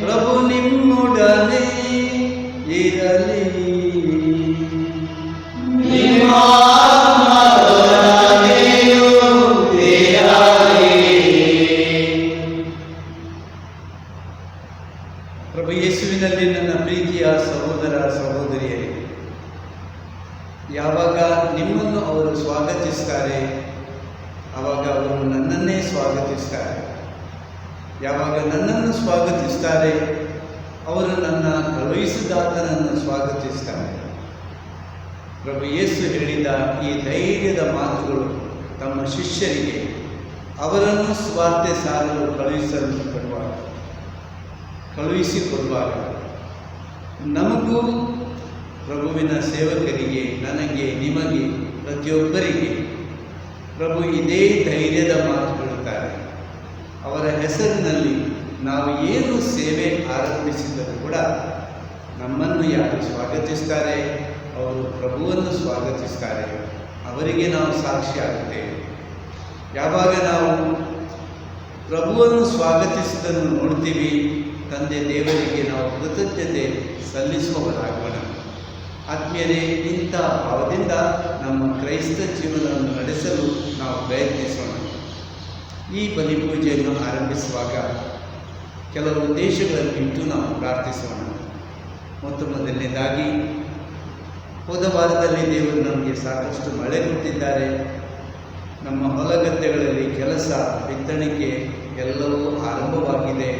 ಪ್ರಭು ನಿಮ್ಮೊಡನೆ ಇರಲಿ. ಪ್ರಭು ಯೇಸುವಿನಲ್ಲಿ ನನ್ನ ಪ್ರೀತಿಯ ಸಹೋದರ ಸಹೋದರಿಯರೇ, ಯಾವಾಗ ನಿಮ್ಮನ್ನು ಅವರು ಸ್ವಾಗತಿಸ್ತಾರೆ ಆವಾಗ ಅವರು ನನ್ನನ್ನೇ ಸ್ವಾಗತಿಸ್ತಾರೆ. ಯಾವಾಗ ನನ್ನನ್ನು ಸ್ವಾಗತಿಸ್ತಾರೆ ಅವರು ನನ್ನ ಕಳುಹಿಸಿದಾತನನ್ನು ಸ್ವಾಗತಿಸ್ತಾರೆ. ಪ್ರಭು ಯೇಸು ಹೇಳಿದ ಈ ಧೈರ್ಯದ ಮಾತುಗಳು ತಮ್ಮ ಶಿಷ್ಯರಿಗೆ ಅವರನ್ನು ಸ್ವಾರ್ಥೆ ಸಾರಲು ಕಳುಹಿಸಿಕೊಡುವಾಗ ನಮಗೂ ಪ್ರಭುವಿನ ಸೇವಕರಿಗೆ, ನನಗೆ, ನಿಮಗೆ, ಪ್ರತಿಯೊಬ್ಬರಿಗೆ ಪ್ರಭು ಇದೇ ಧೈರ್ಯದ ಮಾತು ಹೇಳುತ್ತಾರೆ. ಅವರ ಹೆಸರಿನಲ್ಲಿ ನಾವು ಏನು ಸೇವೆ ಆರಂಭಿಸಿದರೂ ಕೂಡ ನಮ್ಮನ್ನು ಯಾರು ಸ್ವಾಗತಿಸ್ತಾರೆ ಅವರು ಪ್ರಭುವನ್ನು ಸ್ವಾಗತಿಸ್ತಾರೆ. ಅವರಿಗೆ ನಾವು ಸಾಕ್ಷಿ ಆಗುತ್ತೇವೆ. ಯಾವಾಗ ನಾವು ಪ್ರಭುವನ್ನು ಸ್ವಾಗತಿಸಿದ್ದನ್ನು ನೋಡ್ತೀವಿ, ತಂದೆ ದೇವರಿಗೆ ನಾವು ಕೃತಜ್ಞತೆ ಸಲ್ಲಿಸುವವರಾಗೋಣ. ಆತ್ಮೀಯರೇ, ಇಂಥ ಭಾವದಿಂದ ನಮ್ಮ ಕ್ರೈಸ್ತ ಜೀವನವನ್ನು ನಡೆಸಲು ನಾವು ಪ್ರಯತ್ನಿಸೋಣ. ಈ ಬಲಿಪೂಜೆಯನ್ನು ಆರಂಭಿಸುವಾಗ ಕೆಲವು ಉದ್ದೇಶಗಳನ್ನು ಇಟ್ಟು ನಾವು ಪ್ರಾರ್ಥಿಸೋಣ. ಮೊದಲನೇದಾಗಿ, ಹೋದ ವಾರದಲ್ಲಿ ದೇವರು ನಮಗೆ ಸಾಕಷ್ಟು ಮಳೆ ಕೊಟ್ಟಿದ್ದಾರೆ. ನಮ್ಮ ಹೊಲಗದ್ದೆಗಳಲ್ಲಿ ಕೆಲಸ, ಬಿತ್ತಣಿಕೆ ಎಲ್ಲವೂ ಆರಂಭವಾಗಿದೆ.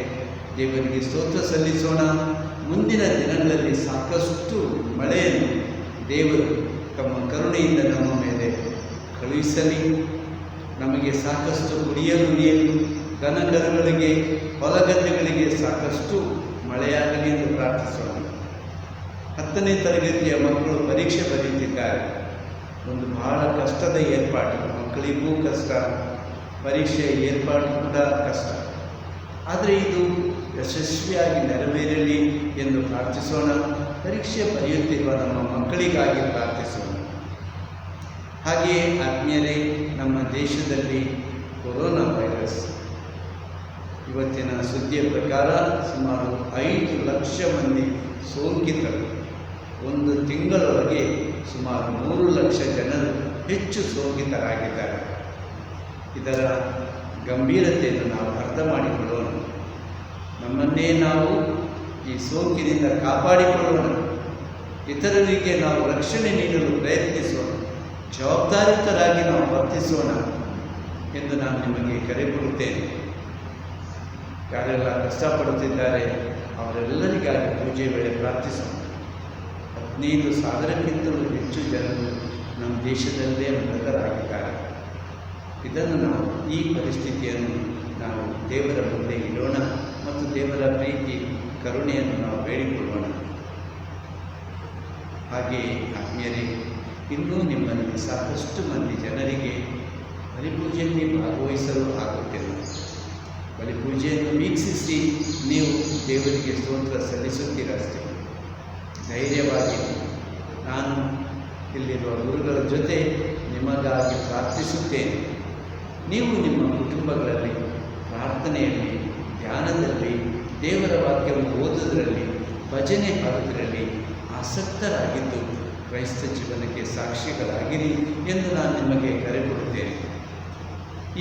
ದೇವರಿಗೆ ಸ್ತೋತ್ರ ಸಲ್ಲಿಸೋಣ. ಮುಂದಿನ ದಿನಗಳಲ್ಲಿ ಸಾಕಷ್ಟು ಮಳೆಯನ್ನು ದೇವರು ತಮ್ಮ ಕರುಣೆಯಿಂದ ನಮ್ಮ ಮೇಲೆ ಕಳುಹಿಸಲಿ. ನಮಗೆ ಸಾಕಷ್ಟು ಕುಡಿಯಲು ನೀರು, ದನಕರುಗಳಿಗೆ, ಹೊಲಗದ್ದೆಗಳಿಗೆ ಸಾಕಷ್ಟು ಮಳೆಯಾಗಲಿ ಎಂದು ಪ್ರಾರ್ಥಿಸೋಣ. 10ನೇ ತರಗತಿಯ ಮಕ್ಕಳು ಪರೀಕ್ಷೆ ಬರೆಯುತ್ತಿದ್ದಾರೆ. ಒಂದು ಬಹಳ ಕಷ್ಟದ ಏರ್ಪಾಡು. ಮಕ್ಕಳಿಗೂ ಕಷ್ಟ, ಪರೀಕ್ಷೆಯ ಏರ್ಪಾಡು ಕೂಡ ಕಷ್ಟ. ಆದರೆ ಇದು ಯಶಸ್ವಿಯಾಗಿ ನೆರವೇರಲಿ ಎಂದು ಪ್ರಾರ್ಥಿಸೋಣ. ಪರೀಕ್ಷೆ ಬರೆಯುತ್ತಿರುವ ನಮ್ಮ ಮಕ್ಕಳಿಗಾಗಿ ಪ್ರಾರ್ಥಿಸೋಣ. ಹಾಗೆಯೇ ಆತ್ಮೀಯರೇ, ನಮ್ಮ ದೇಶದಲ್ಲಿ ಕೊರೋನಾ ವೈರಸ್ ಇವತ್ತಿನ ಸುದ್ದಿಯ ಪ್ರಕಾರ ಸುಮಾರು 5 ಲಕ್ಷ ಮಂದಿ ಸೋಂಕಿತರು. ಒಂದು ತಿಂಗಳೊಳಗೆ ಸುಮಾರು 3 ಲಕ್ಷ ಜನರು ಹೆಚ್ಚು ಸೋಂಕಿತರಾಗಿದ್ದಾರೆ. ಇದರ ಗಂಭೀರತೆಯನ್ನು ನಾವು ಅರ್ಥ ಮಾಡಿಕೊಳ್ಳೋಣ. ನಮ್ಮನ್ನೇ ನಾವು ಈ ಸೋಂಕಿನಿಂದ ಕಾಪಾಡಿಕೊಳ್ಳೋಣ. ಇತರರಿಗೆ ನಾವು ರಕ್ಷಣೆ ನೀಡಲು ಪ್ರಯತ್ನಿಸೋಣ. ಜವಾಬ್ದಾರಿತರಾಗಿ ನಾವು ವರ್ತಿಸೋಣ ಎಂದು ನಾನು ನಿಮಗೆ ಕರೆ ಕೊಡುತ್ತೇನೆ. ಯಾರೆಲ್ಲ ಕಷ್ಟಪಡುತ್ತಿದ್ದಾರೆ ಅವರೆಲ್ಲರಿಗಾಗಿ ಪೂಜೆ ವೇಳೆ ಪ್ರಾರ್ಥಿಸೋಣ. 15,000ಕ್ಕಿಂತಲೂ ಹೆಚ್ಚು ಜನರು ನಮ್ಮ ದೇಶದಲ್ಲೇ ಮೃತರಾಗಿದ್ದಾರೆ. ಇದನ್ನು ನಾವು, ಈ ಪರಿಸ್ಥಿತಿಯನ್ನು ನಾವು ದೇವರ ಮುಂದೆ ಇಡೋಣ ಮತ್ತು ದೇವರ ಪ್ರೀತಿ ಕರುಣೆಯನ್ನು ನಾವು ಬೇಡಿಕೊಳ್ಳೋಣ. ಹಾಗೆಯೇ ಆತ್ಮೀಯರೇ, ಇನ್ನೂ ನಿಮ್ಮಲ್ಲಿ ಸಾಕಷ್ಟು ಮಂದಿ ಜನರಿಗೆ ಬಲಿಪೂಜೆಯಲ್ಲಿ ಭಾಗವಹಿಸಲು ಆಗುತ್ತಿಲ್ಲ. ಬಲಿಪೂಜೆಯನ್ನು ವೀಕ್ಷಿಸಿ ನೀವು ದೇವರಿಗೆ ಸ್ತೋತ್ರ ಸಲ್ಲಿಸುತ್ತೀರಷ್ಟೇ. ಧೈರ್ಯವಾಗಿ ನಾನು ಇಲ್ಲಿರುವ ಗುರುಗಳ ಜೊತೆ ನಿಮಗಾಗಿ ಪ್ರಾರ್ಥಿಸುತ್ತೇನೆ. ನೀವು ನಿಮ್ಮ ಕುಟುಂಬಗಳಲ್ಲಿ ಪ್ರಾರ್ಥನೆಯಲ್ಲಿ, ಧ್ಯಾನದಲ್ಲಿ, ದೇವರ ವಾಕ್ಯವನ್ನು ಓದುವುದರಲ್ಲಿ, ಭಜನೆ ಹಾಡುವುದರಲ್ಲಿ ಆಸಕ್ತರಾಗಿದ್ದು ಕ್ರೈಸ್ತ ಜೀವನಕ್ಕೆ ಸಾಕ್ಷಿಗಳಾಗಿರಿ ಎಂದು ನಾನು ನಿಮಗೆ ಕರೆ ಕೊಡುತ್ತೇನೆ.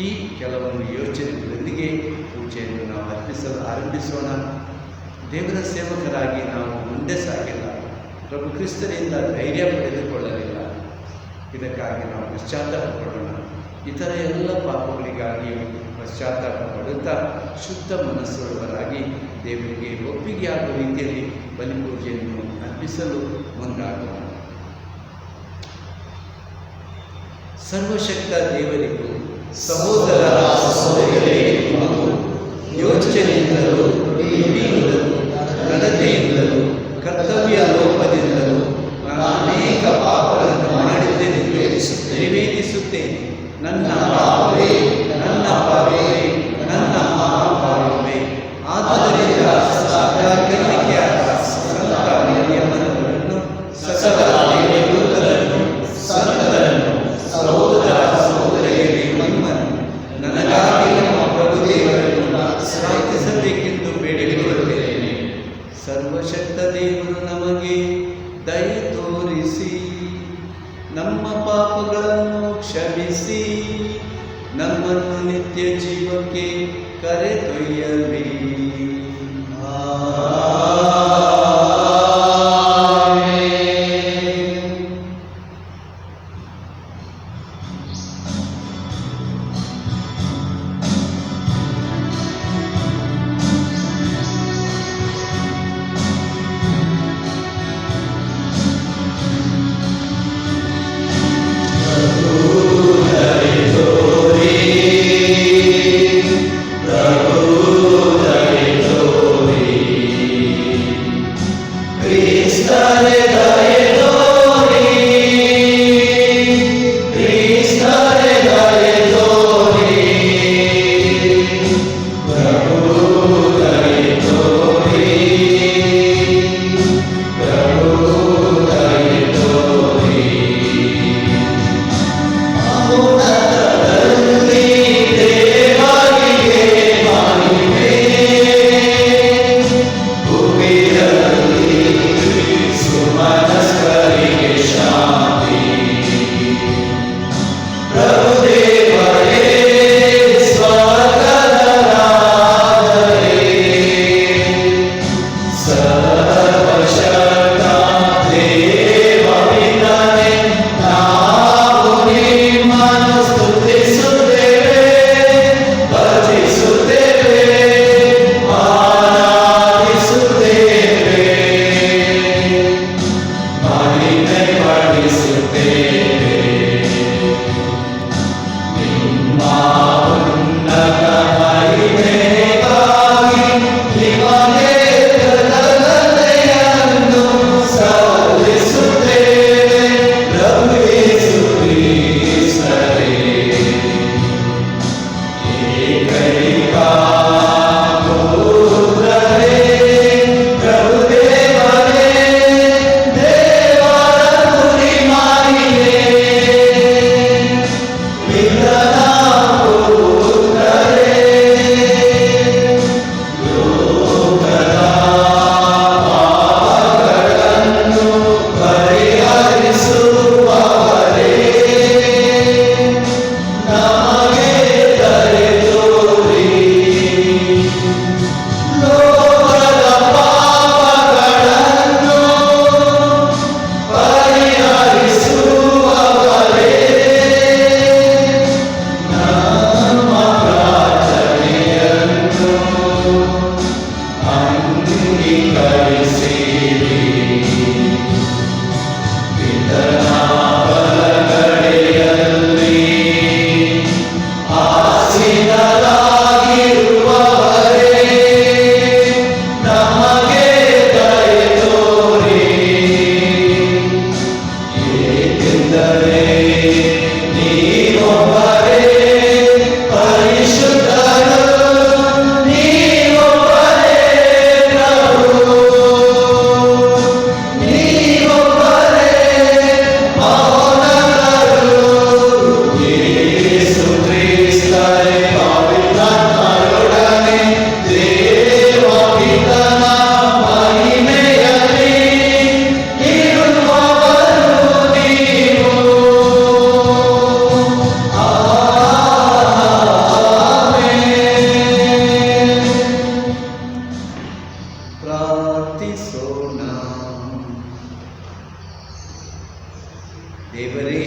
ಈ ಕೆಲವೊಂದು ಯೋಚನೆಗಳೊಂದಿಗೆ ಪೂಜೆಯನ್ನು ನಾವು ಅರ್ಪಿಸಲು ಆರಂಭಿಸೋಣ. ದೇವರ ಸೇವಕರಾಗಿ ನಾವು ಮುಂದೆ ಸಾಗಿಲ್ಲ. ಪ್ರಭು ಕ್ರಿಸ್ತನಿಂದ ಧೈರ್ಯ ಪಡೆದುಕೊಳ್ಳಲಿಲ್ಲ. ಇದಕ್ಕಾಗಿ ನಾವು ಪಶ್ಚಾತ್ತಾಪ ಪಡೋಣ. ಇತರ ಎಲ್ಲ ಪಾಪಗಳಿಗಾಗಿಯೂ ಪಶ್ಚಾತ್ತಾಪ ಪಡುತ್ತಾ ಶುದ್ಧ ಮನಸ್ಸುಳ್ಳವರಾಗಿ ದೇವರಿಗೆ ಒಪ್ಪಿಗೆಯಾಗುವ ರೀತಿಯಲ್ಲಿ ಬಲಿಪೂಜೆಯನ್ನು ಅರ್ಪಿಸಲು ಮುಂದಾಗೋಣ. ಸರ್ವಶಕ್ತ ದೇವರಿಗೂ ಸಹೋದರ ಸಹೋದರಿಯರಿಗೂ ಯೋಚನೆಯಿಂದಲೂ, ನುಡಿಯಿಂದಲೂ, ನಡತೆಯಿಂದಲೂ, ಕರ್ತವ್ಯ ಲೋಪದಿಂದಲೂ ನಾನು ಅನೇಕ ಪಾಪಗಳನ್ನು ಮಾಡಿದ್ದೇನೆಂದು ನಿವೇದಿಸುತ್ತೇನೆ. ನನ್ನ ಪಾಪವೇ, ನನ್ನ ಪಾಪವೇ, ನನ್ನ ಮಹಾಪಾಪವೇ. ಆದ್ದರಿಂದ ಸತ್ಯಜ್ಞಾನಿಕೆಯಾದ ಸಂತ ನಿಯಮಗಳನ್ನು, ಸಕಲ ದೇವದೂತರನ್ನು, ಸಂತರನ್ನು, ಕ್ಷಮಿಸಿ ನಮ್ಮನ್ನು ನಿತ್ಯ ಜೀವಕ್ಕೆ ಕರೆದೊಯ್ಯಲಿ. ದೇವರೇ,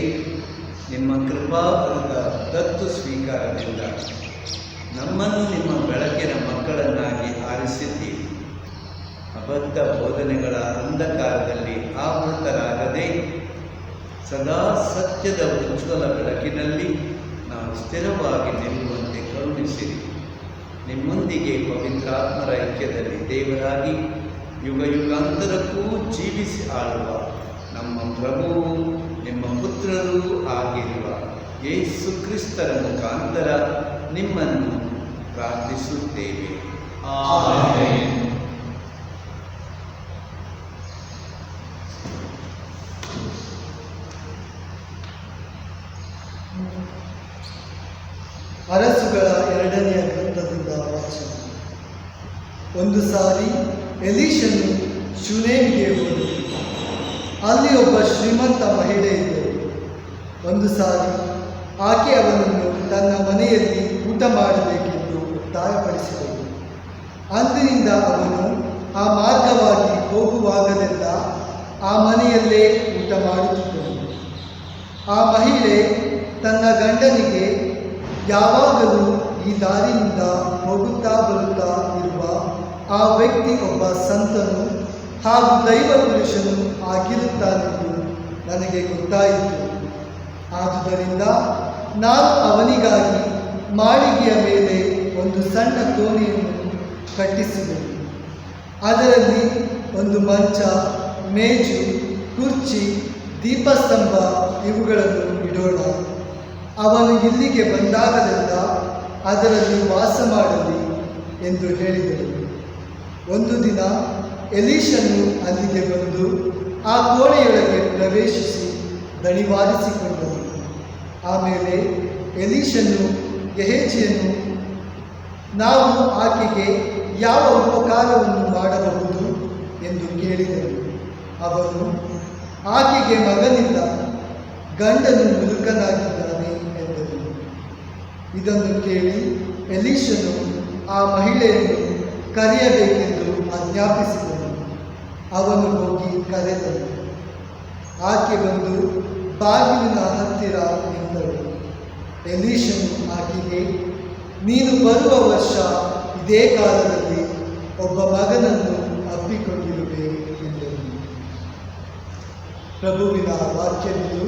ನಿಮ್ಮ ಕೃಪಾವರದ ದತ್ತು ಸ್ವೀಕಾರದಿಂದ ನಮ್ಮನ್ನು ನಿಮ್ಮ ಬೆಳಕಿನ ಮಕ್ಕಳನ್ನಾಗಿ ಆರಿಸಿದ್ದೀರಿ. ಅಬದ್ಧ ಬೋಧನೆಗಳ ಅಂಧಕಾರದಲ್ಲಿ ಆವೃತರಾಗದೆ ಸದಾ ಸತ್ಯದ ಉಜ್ವಲ ಬೆಳಕಿನಲ್ಲಿ ನಾವು ಸ್ಥಿರವಾಗಿ ನಿಲ್ಲುವಂತೆ ಕರುಣಿಸಿರಿ. ನಿಮ್ಮೊಂದಿಗೆ ಪವಿತ್ರಾತ್ಮರ ಐಕ್ಯದಲ್ಲಿ ದೇವರಾಗಿ ಯುಗ ಯುಗಾಂತರಕ್ಕೂ ಜೀವಿಸಿ ಆಳುವ ನಮ್ಮ ಪ್ರಭುವು ನಿಮ್ಮ ಪುತ್ರರೂ ಆಗಿರುವ ಯೇಸು ಕ್ರಿಸ್ತರ ಮುಖಾಂತರ ನಿಮ್ಮನ್ನು ಪ್ರಾರ್ಥಿಸುತ್ತೇವೆ. ಆಮೆನ್. ಅರಸುಗಳ 2ನೇ ಗ್ರಂಥದಿಂದ ವಾಚನ. ಒಂದು ಸಾರಿ ಎಲೀಷನು ಶೂನೇಮಿಗೆ ಹೋದನು. ಅಲ್ಲಿ ಒಬ್ಬ ಶ್ರೀಮಂತ ಮಹಿಳೆ ಇದ್ದಳು. ಒಂದು ಸಾರಿ ಆಕೆ ಅವನನ್ನು ತನ್ನ ಮನೆಯಲ್ಲಿ ಊಟ ಮಾಡಬೇಕೆಂದು ಒತ್ತಾಯಪಡಿಸಿದಳು. ಅಂದಿನಿಂದ ಅವನು ಆ ಮಾರ್ಗವಾಗಿ ಹೋಗುವಾಗಲೆಲ್ಲ ಆ ಮನೆಯಲ್ಲೇ ಊಟ ಮಾಡುತ್ತಿದ್ದನು. ಆ ಮಹಿಳೆ ತನ್ನ ಗಂಡನಿಗೆ, ಯಾವಾಗಲೂ ಈ ದಾರಿಯಿಂದ ಹೋಗುತ್ತಾ ಬರುತ್ತಾ ಇರುವ ಆ ವ್ಯಕ್ತಿ ಒಬ್ಬ ಸಂತನು ಹಾಗೂ ದೈವ ಪುರುಷನು ಆಗಿರುತ್ತಾನೆಂದು ನನಗೆ ಗೊತ್ತಾಯಿತು. ಆದುದರಿಂದ ನಾನು ಅವನಿಗಾಗಿ ಮಾಳಿಗೆಯ ಮೇಲೆ ಒಂದು ಸಣ್ಣ ಕೋಣೆಯನ್ನು ಕಟ್ಟಿಸಿದೆನು. ಅದರಲ್ಲಿ ಒಂದು ಮಂಚ, ಮೇಜು, ಕುರ್ಚಿ, ದೀಪಸ್ತಂಭ ಇವುಗಳನ್ನು ಇಡೋಣ. ಅವನು ಇಲ್ಲಿಗೆ ಬಂದಾಗಲೆಲ್ಲ ಅದರಲ್ಲಿ ವಾಸ ಮಾಡಲಿ ಎಂದು ಹೇಳಿದರು. ಒಂದು ದಿನ ಎಲೀಷನು ಅಲ್ಲಿಗೆ ಬಂದು ಆ ಕೋಣೆಯೊಳಗೆ ಪ್ರವೇಶಿಸಿ ದಣಿವಾರಿಸಿಕೊಂಡನು. ಆಮೇಲೆ ಎಲೀಷನು ಗೆಹಜಿಯನ್ನು, ನಾವು ಆಕೆಗೆ ಯಾವ ಉಪಕಾರವನ್ನು ಮಾಡಬಹುದು ಎಂದು ಕೇಳಿದನು. ಅವನು, ಆಕೆಗೆ ಮಗನಿಲ್ಲ, ಗಂಡನು ಮುದುಕನಾಗಿದ್ದಾನೆ ಎಂದನು. ಇದನ್ನು ಕೇಳಿ ಎಲೀಷನು ಆ ಮಹಿಳೆಯನ್ನು ಕರೆಯಬೇಕೆಂದು ಆಜ್ಞಾಪಿಸಿದನು. ಅವನು ಹೋಗಿ ಕರೆದನು. ಆಕೆ ಬಂದು ಬಾಗಿಲಿನ ಹತ್ತಿರ ನಿಂತಳು. ಎಲೀಷನು ಆಕೆಗೆ, ನೀನು ಬರುವ ವರ್ಷ ಇದೇ ಕಾಲದಲ್ಲಿ ಒಬ್ಬ ಮಗನನ್ನು ಅಪ್ಪಿಕೊಂಡಿರುವೆ ಎಂದನು. ಪ್ರಭುವಿನ ವಾಕ್ಯವಿದು.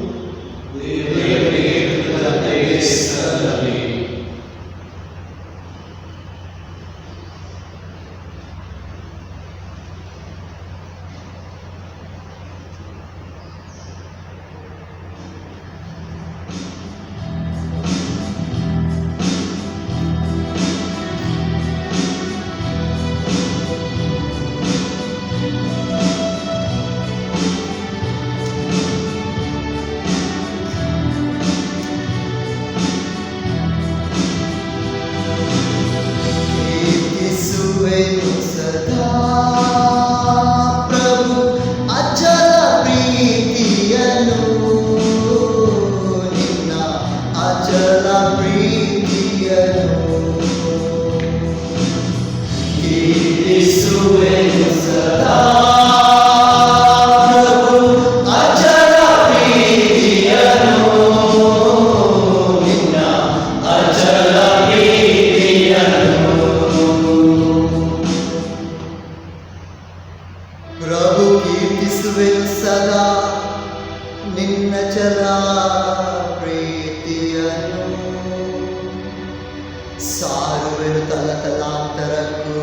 ಸಾರುವೆನು ತಲತಲಾಂತರಕ್ಕೂ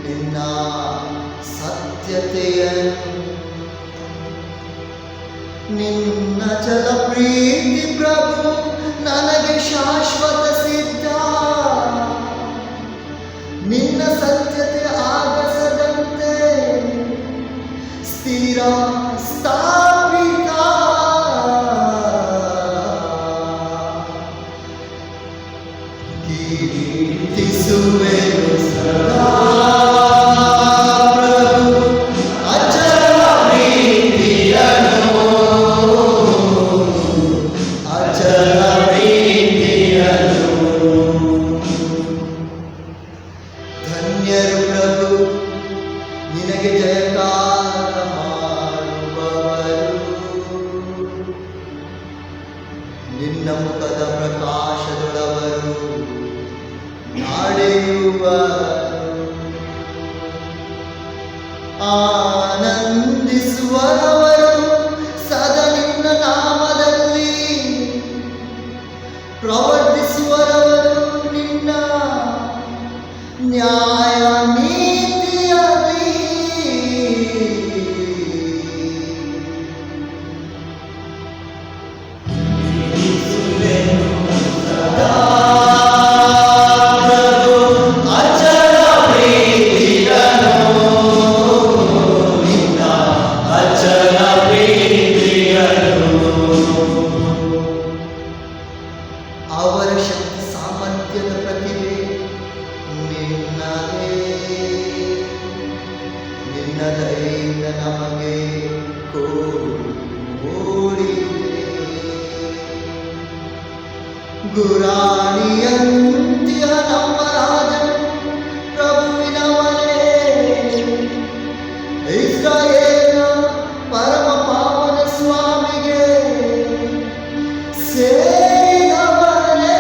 ನಿನ್ನ ಸತ್ಯತೆಯನ್ನು. ನಿನ್ನ ಚಲ ಪ್ರೀತಿ ಪ್ರಭು ನನಗೆ ಶಾಶ್ವತ ಸಿದ್ಧ. ನಿನ್ನ ಸತ್ಯತೆ ಆಗಸದಂತೆ ಸ್ಥಿರ ಸ್ಥಾಪಿತ. ಕೀರ್ತಿಸುವೆನು ಸದಾ ಪ್ರಭು ಅಚಲ ಪ್ರೀತಿಯನ್ನು, ಅಚಲ ಪ್ರೀತಿಯನ್ನು. ಧನ್ಯರು ಪ್ರಭು ನಿನಗೆ ಜಯಕಾರ ಮಾಡುವವರು. ನಿನ್ನ ಮುಖದ ಪ್ರಕಾಶದೊಳವರು ನಡೆಯುವರು. ಆನಂದಿಸುವವರು ಸದಾ ನಿನ್ನ ನಾಮದಲ್ಲಿ, ಪ್ರವರ್ತಿಸುವವರು ನಿನ್ನ ನ್ಯಾಯ ನೀತಿಯಲ್ಲಿ. ಅವರ ಶಕ್ತಿ ಸಾಮರ್ಥ್ಯದ ಪ್ರತಿಭೆ ನಿನ್ನದೇ. ನಿನ್ನ ದಯೆಯಿಂದ ನಮಗೆ ಕೋರಿದೆ. ಗುರಾಣಿಯಂತಿಹ ನಮ್ಮ ರಾಜನು ಪ್ರಭುವಿನವನೇ, ಇಸ್ರಾಯೇಲ್ನ ಪರಮ ಪಾವನ ಸ್ವಾಮಿಗೆ ಸೇರಿದವನೇ.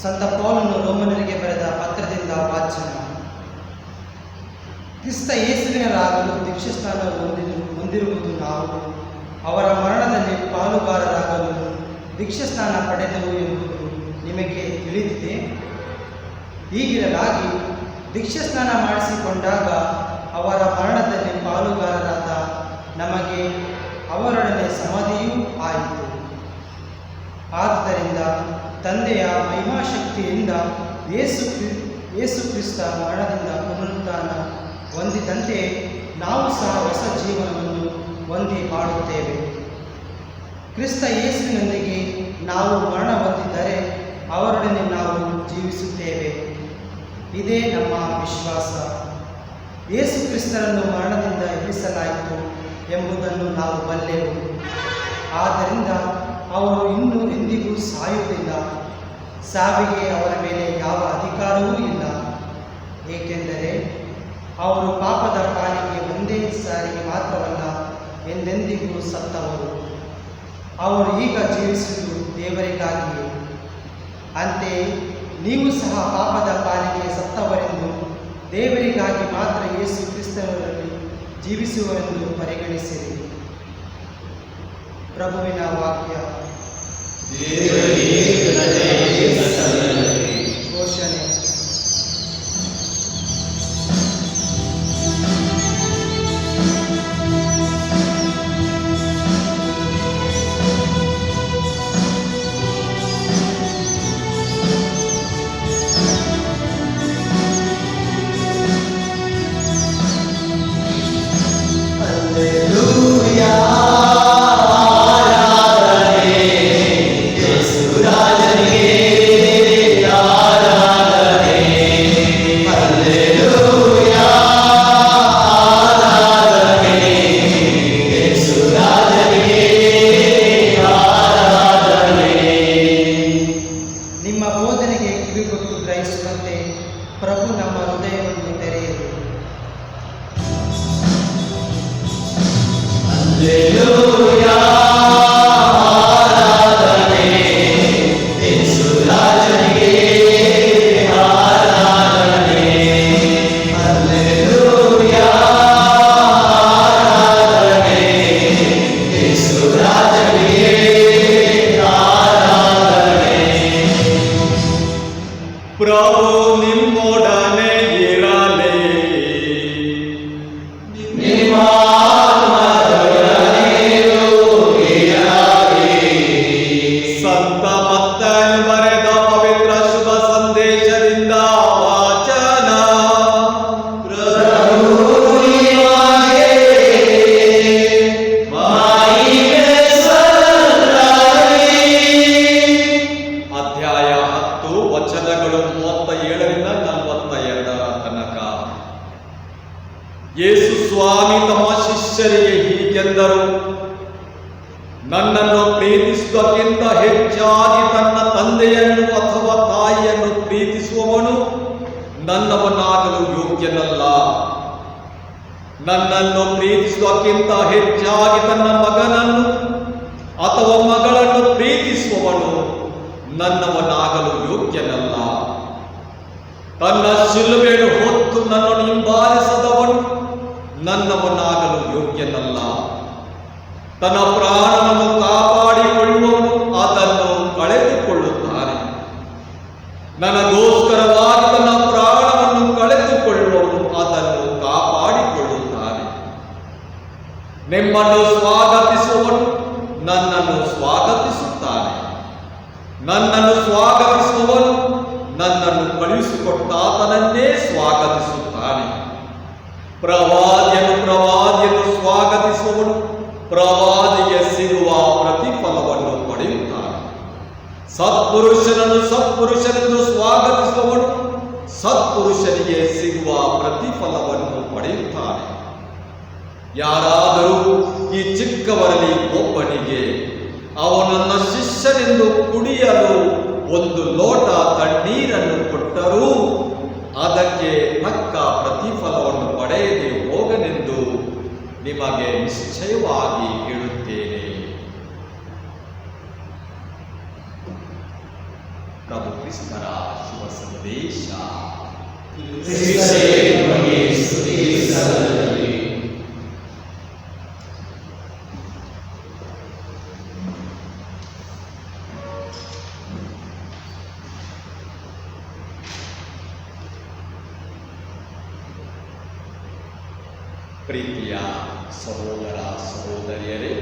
ಸಂತ ಪೌಲನು ರೋಮನರಿಗೆ ಬರೆದ ಪತ್ರದಿಂದ ವಾಚನ. ಕ್ರಿಸ್ತ ಯೇಸುವಿನರಾಗಲು ದೀಕ್ಷಾಸ್ನಾನ ಹೊಂದಿರುವುದು ನಾವು ಅವರ ಮರಣದಲ್ಲಿ ಪಾಲುಗಾರರಾಗಲು ದೀಕ್ಷಾಸ್ನಾನ ಪಡೆದೆವು ಎಂಬುದು ನಿಮಗೆ ತಿಳಿದಿದೆ. ಹೀಗಿರಲಾಗಿ ದೀಕ್ಷಾಸ್ನಾನ ಮಾಡಿಸಿಕೊಂಡಾಗ ಅವರ ಮರಣದಲ್ಲಿ ಪಾಲುಗಾರರಾದ ನಮಗೆ ಅವರೊಡನೆ ಸಮಾಧಿಯೂ ಆಯಿತು. ಆದುದರಿಂದ ತಂದೆಯ ಮಹಿಮಾಶಕ್ತಿಯಿಂದ ಯೇಸು ಕ್ರಿಸ್ತ ಮರಣದಿಂದ ಪುನರುತ್ಥಾನ ಹೊಂದಿದಂತೆ ನಾವು ಸಹ ಹೊಸ ಜೀವನವನ್ನು ಹೊಂದಿ ಮಾಡುತ್ತೇವೆ. ಕ್ರಿಸ್ತ ಯೇಸುವಿನೊಂದಿಗೆ ನಾವು ಮರಣ ಹೊಂದಿದ್ದರೆ ಅವರೊಡನೆ ನಾವು ಜೀವಿಸುತ್ತೇವೆ. ಇದೇ ನಮ್ಮ ವಿಶ್ವಾಸ. ಯೇಸು ಕ್ರಿಸ್ತರನ್ನು ಮರಣದಿಂದ ಎಬ್ಬಿಸಲಾಯಿತು ಎಂಬುದನ್ನು ನಾವು ಬಲ್ಲೆವು. ಆದ್ದರಿಂದ ಅವರು ಇನ್ನೂ ಎಂದಿಗೂ ಸಾಯುವುದಿಲ್ಲ. ಸಾವಿಗೆ ಅವರ ಮೇಲೆ ಯಾವ ಅಧಿಕಾರವೂ ಇಲ್ಲ, ಏಕೆಂದರೆ ಅವರು ಪಾಪದ ಪಾಲಿಗೆ ಒಂದೇ ಸಾರಿಗೆ ಮಾತ್ರವಲ್ಲ, ಎಂದೆಂದಿಗೂ ಸತ್ತವರು. ಅವರು ಈಗ ಜೀವಿಸುವುದು ದೇವರಿಗಾಗಿಯೇ. ಅಂತೆಯೇ ನೀವು ಸಹ ಪಾಪದ ಪಾಲಿಗೆ ಸತ್ತವರೆಂದು ದೇವರಿಗಾಗಿ ಮಾತ್ರ ಯೇಸು ಕ್ರಿಸ್ತನಲ್ಲಿ ಜೀವಿಸುವರೆಂದು ಪರಿಗಣಿಸಿರಿ. ಪ್ರಭುವಿನ ವಾಕ್ಯ. ಘೋಷಣೆ. ನಿಮ್ಮ ಬೋಧನೆಗೆ ಕಿವಿಗೊಟ್ಟು ಗ್ರಹಿಸುವಂತೆ ಪ್ರಭು ನಮ್ಮ ಹೃದಯವನ್ನು ತೆರೆಯಲಿ. ಪ್ರಭು ನಿಮ್ಮೊಡನೆ ಇರಲಿ. ಸಂತ ಮತ್ತಾಯನು ಬರೆದ ಪವಿತ್ರ ಶುಭ ಸಂದೇಶದಿಂದ ವಾಚನ. ಅಧ್ಯಾಯ 10 ವಚನಗಳು 37ರಿಂದ 42 ತನಕ. ಯೇಸು ಸ್ವಾಮಿ ತಮ್ಮ ಶಿಷ್ಯರಿಗೆ ಹೀಗೆಂದರು, ನನ್ನನ್ನು ಪ್ರೀತಿಸುವುದಕ್ಕಿಂತ ಹೆಚ್ಚಾಗಿ ತನ್ನ ತಂದೆಯನ್ನು ಅಥವಾ ತಾಯಿಯನ್ನು ಪ್ರೀತಿಸುವವನು ನನ್ನವನಾಗಲು ಯೋಗ್ಯನಲ್ಲ. ನನ್ನನ್ನು ಪ್ರೀತಿಸುವುದಕ್ಕಿಂತ ಹೆಚ್ಚಾಗಿ ತನ್ನ ಮಗನನ್ನು ಅಥವಾ ಮಗಳನ್ನು ಪ್ರೀತಿಸುವವನು ನನ್ನವನಾಗಲು ಯೋಗ್ಯನಲ್ಲ. ತನ್ನ ಶಿಲುಬೆಯನ್ನು ಹೊತ್ತು ನನ್ನನ್ನು ಹಿಂಬಾಲಿಸದವನು ನನ್ನವನಾಗಲು ಯೋಗ್ಯನಲ್ಲ. ತನ್ನ ಪ್ರಾಣವನ್ನು ಕಾಪಾಡಿಕೊಳ್ಳುವವನು ಸ್ವಾಗತಿಸುತ್ತಾನೆ. ನನ್ನನ್ನು ಸ್ವಾಗತಿಸುವವನು ನನ್ನನ್ನು ಕಳುಹಿಸಿಕೊಟ್ಟಾತನನ್ನೇ ಸ್ವಾಗತಿಸುತ್ತಾನೆ. ಪ್ರವಾದಿಯನ್ನು ಸ್ವಾಗತಿಸುವವನು ಪ್ರವಾದಿಗೆ ಸಿಗುವ ಪ್ರತಿಫಲವನ್ನು ಪಡೆಯುತ್ತಾನೆ. ಸತ್ಪುರುಷನೆಂದು ಸ್ವಾಗತಿಸುವವನು ಸತ್ಪುರುಷನಿಗೆ ಸಿಗುವ ಪ್ರತಿಫಲವನ್ನು ಪಡೆಯುತ್ತಾನೆ. ಯಾರಾದರೂ ಈ ಚಿಕ್ಕವರಲ್ಲಿ ಒಬ್ಬನಿಗೆ ಅವನನ್ನ ಶಿಷ್ಯನೆಂದು ಕುಡಿಯಲು ಒಂದು ಲೋಟ ತಣ್ಣೀರನ್ನು ಕೊಟ್ಟರೂ ಅದಕ್ಕೆ ತಕ್ಕ ಪ್ರತಿಫಲವನ್ನು ಪಡೆಯದೆ ಹೋಗನೆಂದು ನಿಮಗೆ ನಿಶ್ಚಯವಾಗಿ ಹೇಳುತ್ತೇನೆ. ಪ್ರಭು ಕ್ರಿಸ್ತರ ಶುಭ ಸಂದೇಶ. ಪ್ರೀತಿಯ ಸಹೋದರ ಸಹೋದರಿಯರೇ,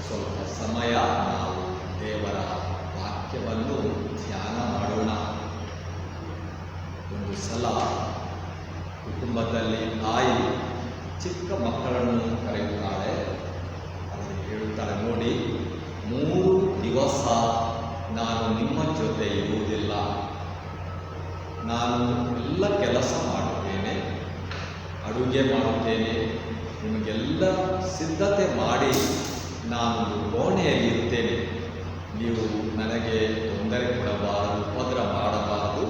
ಸ್ವಲ್ಪ ಸಮಯ ನಾವು ದೇವರ ವಾಕ್ಯವನ್ನು ಧ್ಯಾನ ಮಾಡೋಣ. ಒಂದು ಸಲ ಕುಟುಂಬದಲ್ಲಿ ತಾಯಿ ಚಿಕ್ಕ ಮಕ್ಕಳನ್ನು ಕರೆಯುತ್ತಾಳೆ. ಅವರಿಗೆ ಹೇಳುತ್ತಾಳೆ, ನೋಡಿ, 3 ದಿವಸ ನಾನು ನಿಮ್ಮ ಜೊತೆ ಇರುವುದಿಲ್ಲ. ನಾನು ಎಲ್ಲ ಕೆಲಸ ಮಾಡುತ್ತೇನೆ, ಅಡುಗೆ ಮಾಡುತ್ತೇನೆ, ನಿಮಗೆಲ್ಲ ಸಿದ್ಧತೆ ಮಾಡಿ ನಾನು ಕೋಣೆಯಲ್ಲಿರುತ್ತೇನೆ. ನೀವು ನನಗೆ ತೊಂದರೆ ಕೊಡಬಾರದು, ಉಪದ್ರ ಮಾಡಬಾರದು,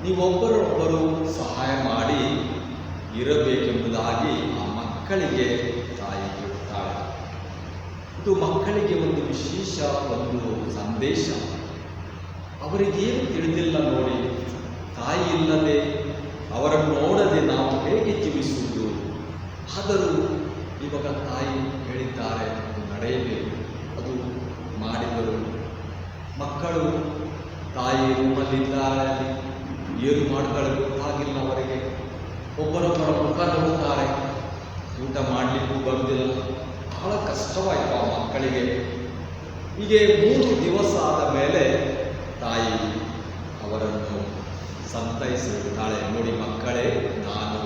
ನೀವೊಬ್ಬರೊಬ್ಬರು ಸಹಾಯ ಮಾಡಿ ಇರಬೇಕೆಂಬುದಾಗಿ ಆ ಮಕ್ಕಳಿಗೆ ತಾಯಿ ಹೇಳುತ್ತಾಳೆ. ಇದು ಮಕ್ಕಳಿಗೆ ಒಂದು ವಿಶೇಷ ಒಂದು ಸಂದೇಶ. ಅವರಿಗೇನು ತಿಳಿದಿಲ್ಲ ನೋಡಿ, ತಾಯಿ ಇಲ್ಲದೆ ಅವರನ್ನು ನೋಡದೆ ನಾವು ಹೇಗೆ ಜೀವಿಸುವುದು. ಆದರೂ ಇವಾಗ ತಾಯಿ ಹೇಳಿದ್ದಾರೆ, ಅದು ನಡೆಯಬೇಕು, ಅದು ಮಾಡಿದರು. ಮಕ್ಕಳು ತಾಯಿ ರೂಮಲ್ಲಿದ್ದಾರೆ, ಏನು ಮಾಡ್ತಾಳೆ ಗೊತ್ತಾಗಿಲ್ಲ ಅವರಿಗೆ. ಒಬ್ಬರೊಬ್ಬರ ಮುಖ ನೋಡುತ್ತಾರೆ, ಊಟ ಮಾಡಲಿಕ್ಕೂ ಬರುವುದಿಲ್ಲ. ಬಹಳ ಕಷ್ಟವಾಯಿತು ಆ ಮಕ್ಕಳಿಗೆ. ಹೀಗೆ 3 ದಿವಸ ಆದ ಮೇಲೆ ತಾಯಿ ಅವರನ್ನು ಸಂತೈಸಿರುತ್ತಾಳೆ. ನೋಡಿ ಮಕ್ಕಳೇ, ನಾನು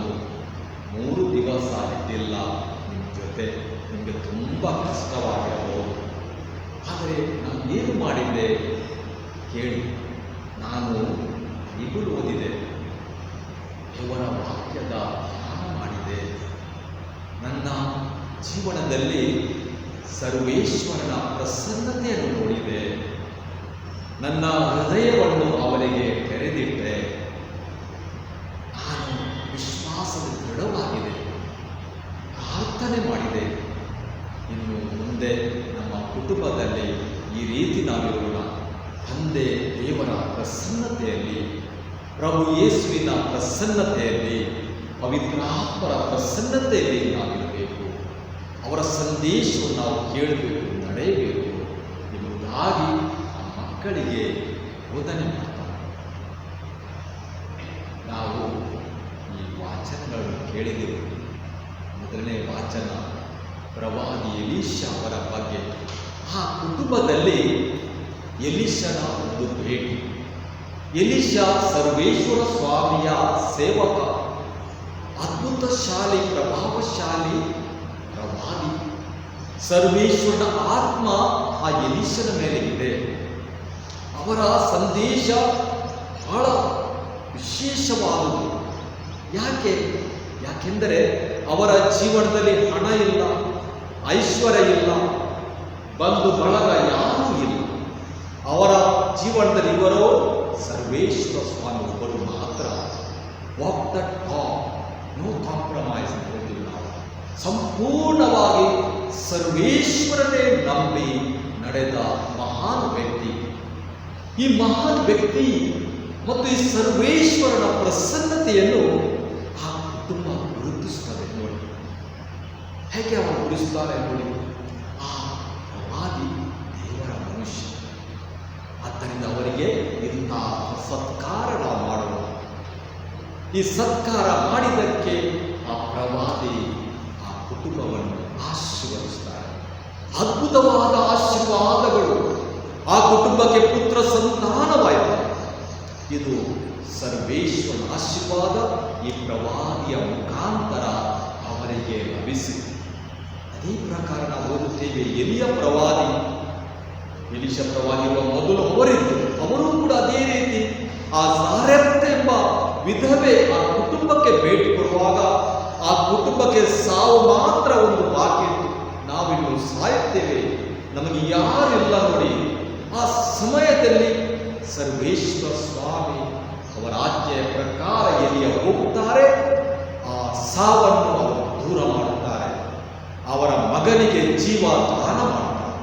3 ದಿವಸ ಇದ್ದಿಲ್ಲ ನಿಮ್ಮ ಜೊತೆ, ನಿಮಗೆ ತುಂಬ ಕಷ್ಟವಾಗಿರಬಹುದು. ಆದರೆ ನಾನು ಏನು ಮಾಡಿದ್ದೆ ಕೇಳಿ. ನಾನು ಬೈಬಲ್ ಓದಿದೆ, ದೇವರ ವಾಕ್ಯದ ಧ್ಯಾನ ಮಾಡಿದೆ. ನನ್ನ ಜೀವನದಲ್ಲಿ ಸರ್ವೇಶ್ವರನ ಪ್ರಸನ್ನತೆಯನ್ನು ನೋಡಿದೆ. ನನ್ನ ಹೃದಯವನ್ನು ಅವರಿಗೆ ತೆರೆದಿಟ್ಟೆ. ನಾನು ವಿಶ್ವಾಸದ ದೃಢವಾಗಿದೆ, ಪ್ರಾರ್ಥನೆ ಮಾಡಿದೆ. ಇನ್ನು ಮುಂದೆ ನಮ್ಮ ಕುಟುಂಬದಲ್ಲಿ ಈ ರೀತಿ ನಾವಿರೋಣ. ತಂದೆ ದೇವರ ಪ್ರಸನ್ನತೆಯಲ್ಲಿ, ಪ್ರಭು ಯೇಸುವಿನ ಪ್ರಸನ್ನತೆಯಲ್ಲಿ, ಪವಿತ್ರಾತ್ಮರ ಪ್ರಸನ್ನತೆಯಲ್ಲಿ ನಾವಿರಬೇಕು. ಅವರ ಸಂದೇಶವನ್ನು ನಾವು ಕೇಳಬೇಕು, ನಡೆಯಬೇಕು ಎಂಬುದಾಗಿ ಆ ಮಕ್ಕಳಿಗೆ ಬೋಧನೆ ಮಾಡ್ತಾರೆ. ನಾವು ಈ ವಾಚನಗಳನ್ನು ಕೇಳಿದೆವು. ಮೊದಲನೇ ವಾಚನ ಪ್ರವಾದಿ ಎಲೀಷಾ ಅವರ ಬಗ್ಗೆ. ಆ ಕುಟುಂಬದಲ್ಲಿ ಎಲೀಷನ ಒಂದು ಭೇಟಿ. ಎಲೀಷಾ ಸರ್ವೇಶ್ವರ ಸ್ವಾಮಿಯ ಸೇವಕ, ಅದ್ಭುತಶಾಲಿ, ಪ್ರಭಾವಶಾಲಿ ಪ್ರವಾದಿ. ಸರ್ವೇಶ್ವರನ ಆತ್ಮ ಆ ಎಲೀಷನ ಮೇಲೆ ಇದೆ. ಅವರ ಸಂದೇಶ ಬಹಳ ವಿಶೇಷವಾದುದು. ಯಾಕೆಂದರೆ ಅವರ ಜೀವನದಲ್ಲಿ ಹಣ ಇಲ್ಲ, ಐಶ್ವರ್ಯ ಇಲ್ಲ, ಬಂಧು ಬಳಗ ಯಾರೂ ಇಲ್ಲ. ಅವರ ಜೀವನದಲ್ಲಿ ಇವರೋ ಸರ್ವೇಶ್ವರ ಸ್ವಾಮಿ ಒಬ್ಬರು ಮಾತ್ರ. Walk that talk, no compromise ಅಂತ ಹೇಳ್ತೀವಿ ನಾವು. ಸಂಪೂರ್ಣವಾಗಿ ಸರ್ವೇಶ್ವರನೇ ನಂಬಿ ನಡೆದ ಮಹಾನ್ ವ್ಯಕ್ತಿ. ಈ ಮಹಾನ್ ವ್ಯಕ್ತಿ ಮತ್ತು ಈ ಸರ್ವೇಶ್ವರನ ಪ್ರಸನ್ನತೆಯನ್ನು ಆ ಕುಟುಂಬ ಗುರುತಿಸುತ್ತದೆ. ನೋಡಿ ಹೇಗೆ ಅವರು ಗುರುತಿಸುತ್ತಾರೆ ನೋಡಿ. ಆ ಪ್ರವಾದಿ ದೇವರ ಮನುಷ್ಯ, ಆದ್ದರಿಂದ ಅವರಿಗೆ ಇಂತಹ ಸತ್ಕಾರ ನಾವು ಮಾಡೋಣ. ಈ ಸತ್ಕಾರ ಮಾಡಿದ್ದಕ್ಕೆ ಆ ಪ್ರವಾದಿ ಆ ಕುಟುಂಬವನ್ನು ಆಶೀರ್ವದಿಸ್ತಾರೆ. ಅದ್ಭುತವಾದ ಆಶೀರ್ವಾದಗಳು ಆ ಕುಟುಂಬಕ್ಕೆ ಪುತ್ರ ಸಂತಾನವಾಯಿತು. ಇದು ಸರ್ವೇಶ್ವರನ ಆಶೀರ್ವಾದ ಈ ಪ್ರವಾದಿಯ ಮುಖಾಂತರ ಅವರಿಗೆ ಲಭಿಸಿತು. ಅದೇ ಪ್ರಕಾರ ನಾವು ಓದುತ್ತೇವೆ, ಎಲಿಯ ಪ್ರವಾದಿ, ಎಲಿಷ ಪ್ರವಾದಿರುವ ಮೊದಲು ಅವರಿದ್ದು, ಅವರು ಕೂಡ ಅದೇ ರೀತಿ ಆ ಸಾರೆಪ್ತ ಎಂಬ ವಿಧವೆ ಆ ಕುಟುಂಬಕ್ಕೆ ಭೇಟಿ ಕೊಡುವಾಗ ಆ ಕುಟುಂಬಕ್ಕೆ ಸಾವು ಮಾತ್ರ ಒಂದು ಬಾಕಿ ಇತ್ತು. ನಾವಿನ್ನು ಸಾಯುತ್ತೇವೆ, ನಮಗೆ ಯಾರಿಲ್ಲ ನೋಡಿ. ಆ ಸಮಯದಲ್ಲಿ ಸರ್ವೇಶ್ವರ ಸ್ವಾಮಿ ಅವರ ಆಜ್ಞೆಯ ಪ್ರಕಾರ ಎಲಿಯ ಹೋಗುತ್ತಾರೆ, ಆ ಸಾವನ್ನು ಅವರು ದೂರ ಮಾಡುತ್ತಾರೆ, ಅವರ ಮಗನಿಗೆ ಜೀವ ದಾನ ಮಾಡುತ್ತಾರೆ.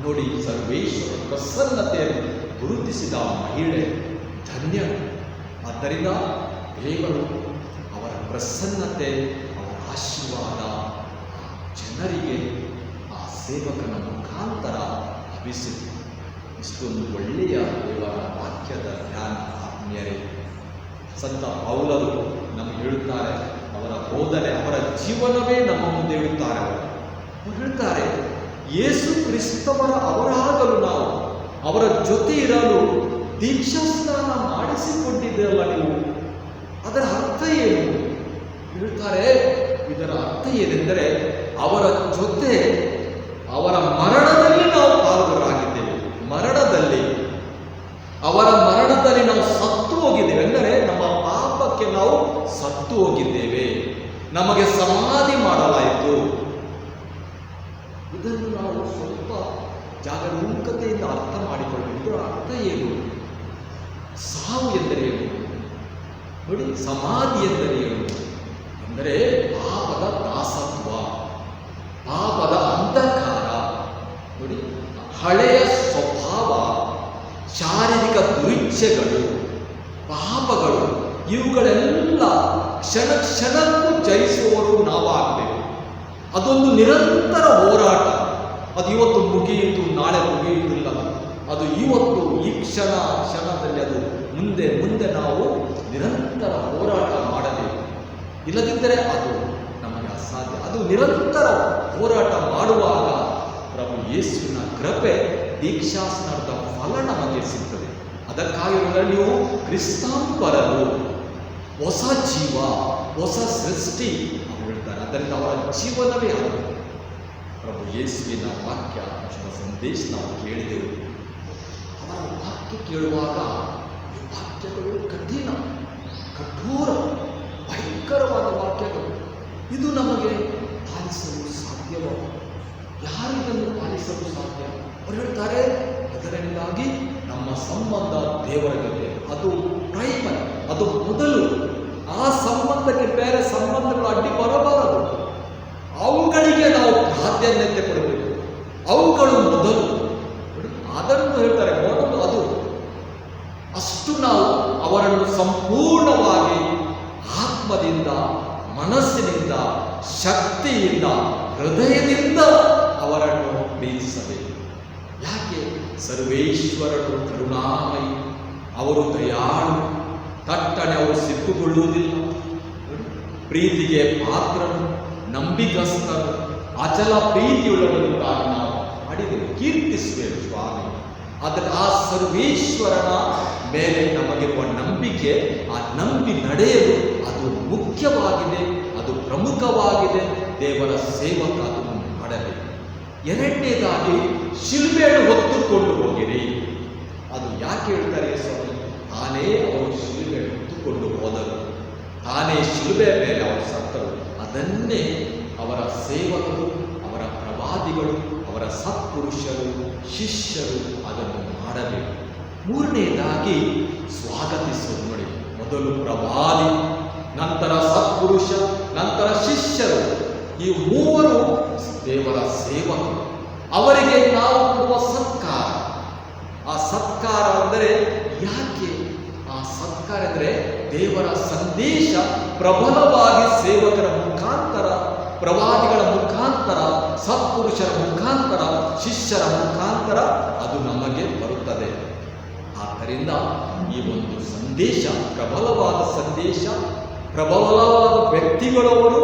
ನೋಡಿ, ಸರ್ವೇಶ್ವರ ಪ್ರಸನ್ನತೆಯನ್ನು ಗುರುತಿಸಿದ ಮಹಿಳೆ ಧನ್ಯ. ಆದ್ದರಿಂದ ದೇವರು ಅವರ ಪ್ರಸನ್ನತೆ, ಅವರ ಆಶೀರ್ವಾದ ಜನರಿಗೆ ಆ ಸೇವಕನ ಮುಖಾಂತರ ಲಭಿಸಿತು. ಇಷ್ಟೊಂದು ಒಳ್ಳೆಯ ದೇವರ ವಾಕ್ಯದ ಧ್ಯಾನ ಆತ್ಮೀಯರೇ. ಸಂತ ಪೌಲರು ನಮಗೆ ಹೇಳುತ್ತಾರೆ, ಅವರ ಬೋಧನೆ, ಅವರ ಜೀವನವೇ ನಮ್ಮ ಮುಂದೆ ಇಡುತ್ತಾರೆ. ಅವರು ಹೇಳ್ತಾರೆ, ಯೇಸು ಕ್ರಿಸ್ತವರ ಅವರಾಗಲು ನಾವು ಅವರ ಜೊತೆ ಇರಲು ದೀಕ್ಷಾ ಸ್ನಾನ ಮಾಡಿಸಿಕೊಂಡಿದ್ದರಲ್ಲ ನೀವು, ಅದರ ಅರ್ಥ ಏನು ಹೇಳ್ತಾರೆ. ಇದರ ಅರ್ಥ ಏನೆಂದರೆ, ಅವರ ಜೊತೆ ಅವರ ಮರಣದಲ್ಲಿ ನಾವು ಪಾಲ್ಗೊಳ್ಳಾಗಿದ್ದೇವೆ. ಮರಣದಲ್ಲಿ, ಅವರ ಮರಣದಲ್ಲಿ ನಾವು ಸತ್ತು ಹೋಗಿದ್ದೇವೆ. ಎಂದರೆ ನಮ್ಮ ಪಾಪಕ್ಕೆ ನಾವು ಸತ್ತು ಹೋಗಿದ್ದೇವೆ, ನಮಗೆ ಸಮಾಧಿ ಮಾಡಲಾಯಿತು. ಇದನ್ನು ನಾವು ಸ್ವಲ್ಪ ಜಾಗರೂಕತೆಯಿಂದ ಅರ್ಥ ಮಾಡಿಕೊಳ್ಳಬೇಕು. ಇದರ ಅರ್ಥ ಏನು? ಸಾವು ಎಂದರೆ ಏನು ನೋಡಿ, ಸಮಾಧಿ ಎಂದರೆ ಏನು ಎಂದರೆ ಪಾಪದ ದಾಸತ್ವ, ಪಾಪದ ಅಂಧಕಾರ ನೋಡಿ, ಹಳೆಯ ಸ್ವಭಾವ, ಶಾರೀರಿಕ ದುರಿಚ್ಛೆಗಳು, ಪಾಪಗಳು, ಇವುಗಳೆಲ್ಲ ಕ್ಷಣ ಕ್ಷಣಕ್ಕೂ ಜಯಿಸುವವರು ನಾವಾಗಬೇಕು. ಅದೊಂದು ನಿರಂತರ ಹೋರಾಟ. ಅದು ಇವತ್ತು ಮುಗಿಯಿತು, ನಾಳೆ ಮುಗಿಯುವುದಿಲ್ಲ. ಅದು ಇವತ್ತು ಈ ಕ್ಷಣದಲ್ಲಿ ಅದು ಮುಂದೆ ಮುಂದೆ ನಾವು ನಿರಂತರ ಹೋರಾಟ ಮಾಡಬೇಕು. ಇಲ್ಲದಿದ್ದರೆ ಅದು ನಮಗೆ ಅಸಾಧ್ಯ. ಅದು ನಿರಂತರ ಹೋರಾಟ ಮಾಡುವಾಗ ಪ್ರಭು ಯೇಸುವಿನ ಕೃಪೆ, ದೀಕ್ಷಾಸ್ನಾನದ ಫಲ ನಮಗೆ ಸಿಗ್ತದೆ. ಅದಕ್ಕಾಗಿ ನೀವು ಕ್ರಿಸ್ತಾಂಬರಲು, ಹೊಸ ಜೀವ, ಹೊಸ ಸೃಷ್ಟಿ ಅವರು ಹೇಳ್ತಾರೆ. ಅದರಿಂದ ಅವರ ಜೀವನವೇ ಅದು. ಪ್ರಭು ಯೇಸುವಿನ ವಾಕ್ಯ, ಶುಭ ಸಂದೇಶ ನಾವು ಕೇಳಿದೆವು. ಅವರ ವಾಕ್ಯ ಕೇಳುವಾಗ ಈ ವಾಕ್ಯಗಳು ಕಠಿಣ, ಕಠೋರ, ಭಯಂಕರವಾದ ವಾಕ್ಯಗಳು. ಇದು ನಮಗೆ ಪಾಲಿಸಲು ಸಾಧ್ಯವೋ? ಯಾರು ಇದನ್ನು ಪಾಲಿಸಲು ಸಾಧ್ಯ? ಅವರು ಹೇಳ್ತಾರೆ, ಅದರಿಂದಾಗಿ ನಮ್ಮ ಸಂಬಂಧ ದೇವರ ಜೊತೆ ಅದು ಪ್ರೈಮರಿ, ಅದು ಮೊದಲು. ಆ ಸಂಬಂಧಕ್ಕೆ ಬೇರೆ ಸಂಬಂಧಗಳು ಅಡ್ಡಿ ಬರಬಾರದು. ಅವುಗಳಿಗೆ ನಾವು ಪ್ರಾಧಾನ್ಯತೆ ಕೊಡಬೇಕು. ಅವುಗಳು ಮೊದಲು. ಅದನ್ನು ಹೇಳ್ತಾರೆ, ಮೊದಲು ಅದು. ಅಷ್ಟು ನಾವು ಅವರನ್ನು ಸಂಪೂರ್ಣವಾಗಿ ಆತ್ಮದಿಂದ, ಮನಸ್ಸಿನಿಂದ, ಶಕ್ತಿಯಿಂದ, ಹೃದಯದಿಂದ ಅವರನ್ನು ಪ್ರೀತಿಸಬೇಕು. ಯಾಕೆ? ಸರ್ವೇಶ್ವರನು ಕರುಣಾಮಯಿ, ಅವರು ದಯಾಳು, ತಟ್ಟನೆ ಅವರು ಸಿಕ್ಕುಕೊಳ್ಳುವುದಿಲ್ಲ. ಪ್ರೀತಿಗೆ ಪಾತ್ರನು, ನಂಬಿಕಸ್ಥನು, ಅಚಲ ಪ್ರೀತಿಯುಳ್ಳವರಿಗಾಗಿ ನಾವು ಮಾಡಿದೆವು, ಕೀರ್ತಿಸುವೆವು ಸ್ವಾಮಿ. ಆದರೆ ಆ ಸರ್ವೇಶ್ವರನ ಮೇಲೆ ನಮಗಿರುವ ನಂಬಿಕೆ, ಆ ನಂಬಿ ನಡೆಯಲು ಅದು ಮುಖ್ಯವಾಗಿದೆ, ಅದು ಪ್ರಮುಖವಾಗಿದೆ. ದೇವರ ಸೇವಕ ಅದನ್ನು ಮಾಡಬೇಕು. ಎರಡನೇದಾಗಿ, ಶಿಲುಬೆಯನ್ನು ಹೊತ್ತುಕೊಂಡು ಹೋಗಿರಿ. ಅದು ಯಾಕೆ ಹೇಳ್ತಾರೆ ಸ್ವಾಮಿ? ತಾನೇ ಅವರು ಶಿಲುಬೆ ಹೊತ್ತುಕೊಂಡು ಹೋದರು, ತಾನೇ ಶಿಲುಬೆಯ ಮೇಲೆ ಅವರು ಸತ್ತರು. ಅದನ್ನೇ ಅವರ ಸೇವಕರು, ಅವರ ಪ್ರವಾದಿಗಳು, ಅವರ ಸತ್ಪುರುಷರು, ಶಿಷ್ಯರು ಅದನ್ನು ಮಾಡಬೇಕು. ಮೂರನೇದಾಗಿ, ಸ್ವಾಗತಿಸುವುದು ನೋಡಿ. ಮೊದಲು ಪ್ರವಾದಿ, ನಂತರ ಸತ್ಪುರುಷ, ನಂತರ ಶಿಷ್ಯರು. ಈ ಮೂವರು ದೇವರ ಸೇವಕರು. ಅವರಿಗೆ ನಾವು ಕೊಡುವ ಸತ್ಕಾರ. ಆ ಸತ್ಕಾರ ಅಂದರೆ ಯಾಕೆ? ಆ ಸತ್ಕಾರ ಅಂದರೆ ದೇವರ ಸಂದೇಶ ಪ್ರಬಲವಾಗಿ ಸೇವಕರ ಮುಖಾಂತರ, ಪ್ರವಾದಿಗಳ ಮುಖಾಂತರ, ಸತ್ಪುರುಷರ ಮುಖಾಂತರ, ಶಿಷ್ಯರ ಮುಖಾಂತರ ಅದು ನಮಗೆ ಬರುತ್ತದೆ. ಆದ್ದರಿಂದ ಈ ಒಂದು ಸಂದೇಶ, ಪ್ರಬಲವಾದ ಸಂದೇಶ, ಪ್ರಬಲವಾದ ವ್ಯಕ್ತಿಗಳವರು,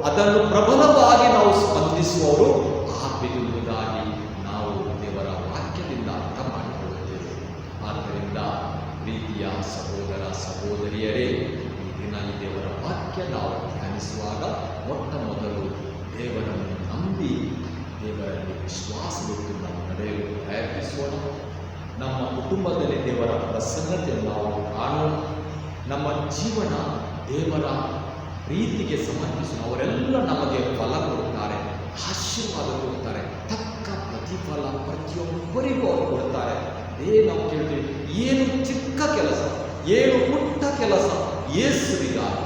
ಅದನ್ನು ಪ್ರಬಲವಾಗಿ ನಾವು ಸ್ಪಂದಿಸುವವರು ಆಗಬೇಕೆಂಬುದಾಗಿ ನಾವು ದೇವರ ವಾಕ್ಯದಿಂದ ಅರ್ಥ ಮಾಡಿ ಸಹೋದರಿಯರೇ, ಈ ದಿನ ಈ ದೇವರ ವಾಕ್ಯ ನಾವು ಧ್ಯಾನಿಸುವಾಗ ಮೊಟ್ಟ ಮೊದಲು ದೇವರನ್ನು ನಂಬಿ ದೇವರಲ್ಲಿ ವಿಶ್ವಾಸವಿಟ್ಟು ನಾವು ನಡೆಯಲು ಪ್ರಯತ್ನಿಸೋಣ. ನಮ್ಮ ಕುಟುಂಬದಲ್ಲಿ ದೇವರ ಪ್ರಸನ್ನತೆಯನ್ನು ನಾವು ಕಾಣೋಣ. ನಮ್ಮ ಜೀವನ ದೇವರ ಪ್ರೀತಿಗೆ ಸಮರ್ಪಿಸೋಣ. ಅವರೆಲ್ಲ ನಮಗೆ ಫಲ ಕೊಡುತ್ತಾರೆ, ಆಶೀರ್ವಾದ ಕೊಡುತ್ತಾರೆ, ತಕ್ಕ ಪ್ರತಿಫಲ ಪ್ರತಿಯೊಬ್ಬರಿಗೂ ಅವರು ಕೊಡುತ್ತಾರೆ. ನಾವು ಕೇಳ್ತೀವಿ, ಏನು ಚಿಕ್ಕ ಕೆಲಸ, ಏನು ಪುಟ್ಟ ಕೆಲಸ ಯೇಸುವಿಗಾಗಿ,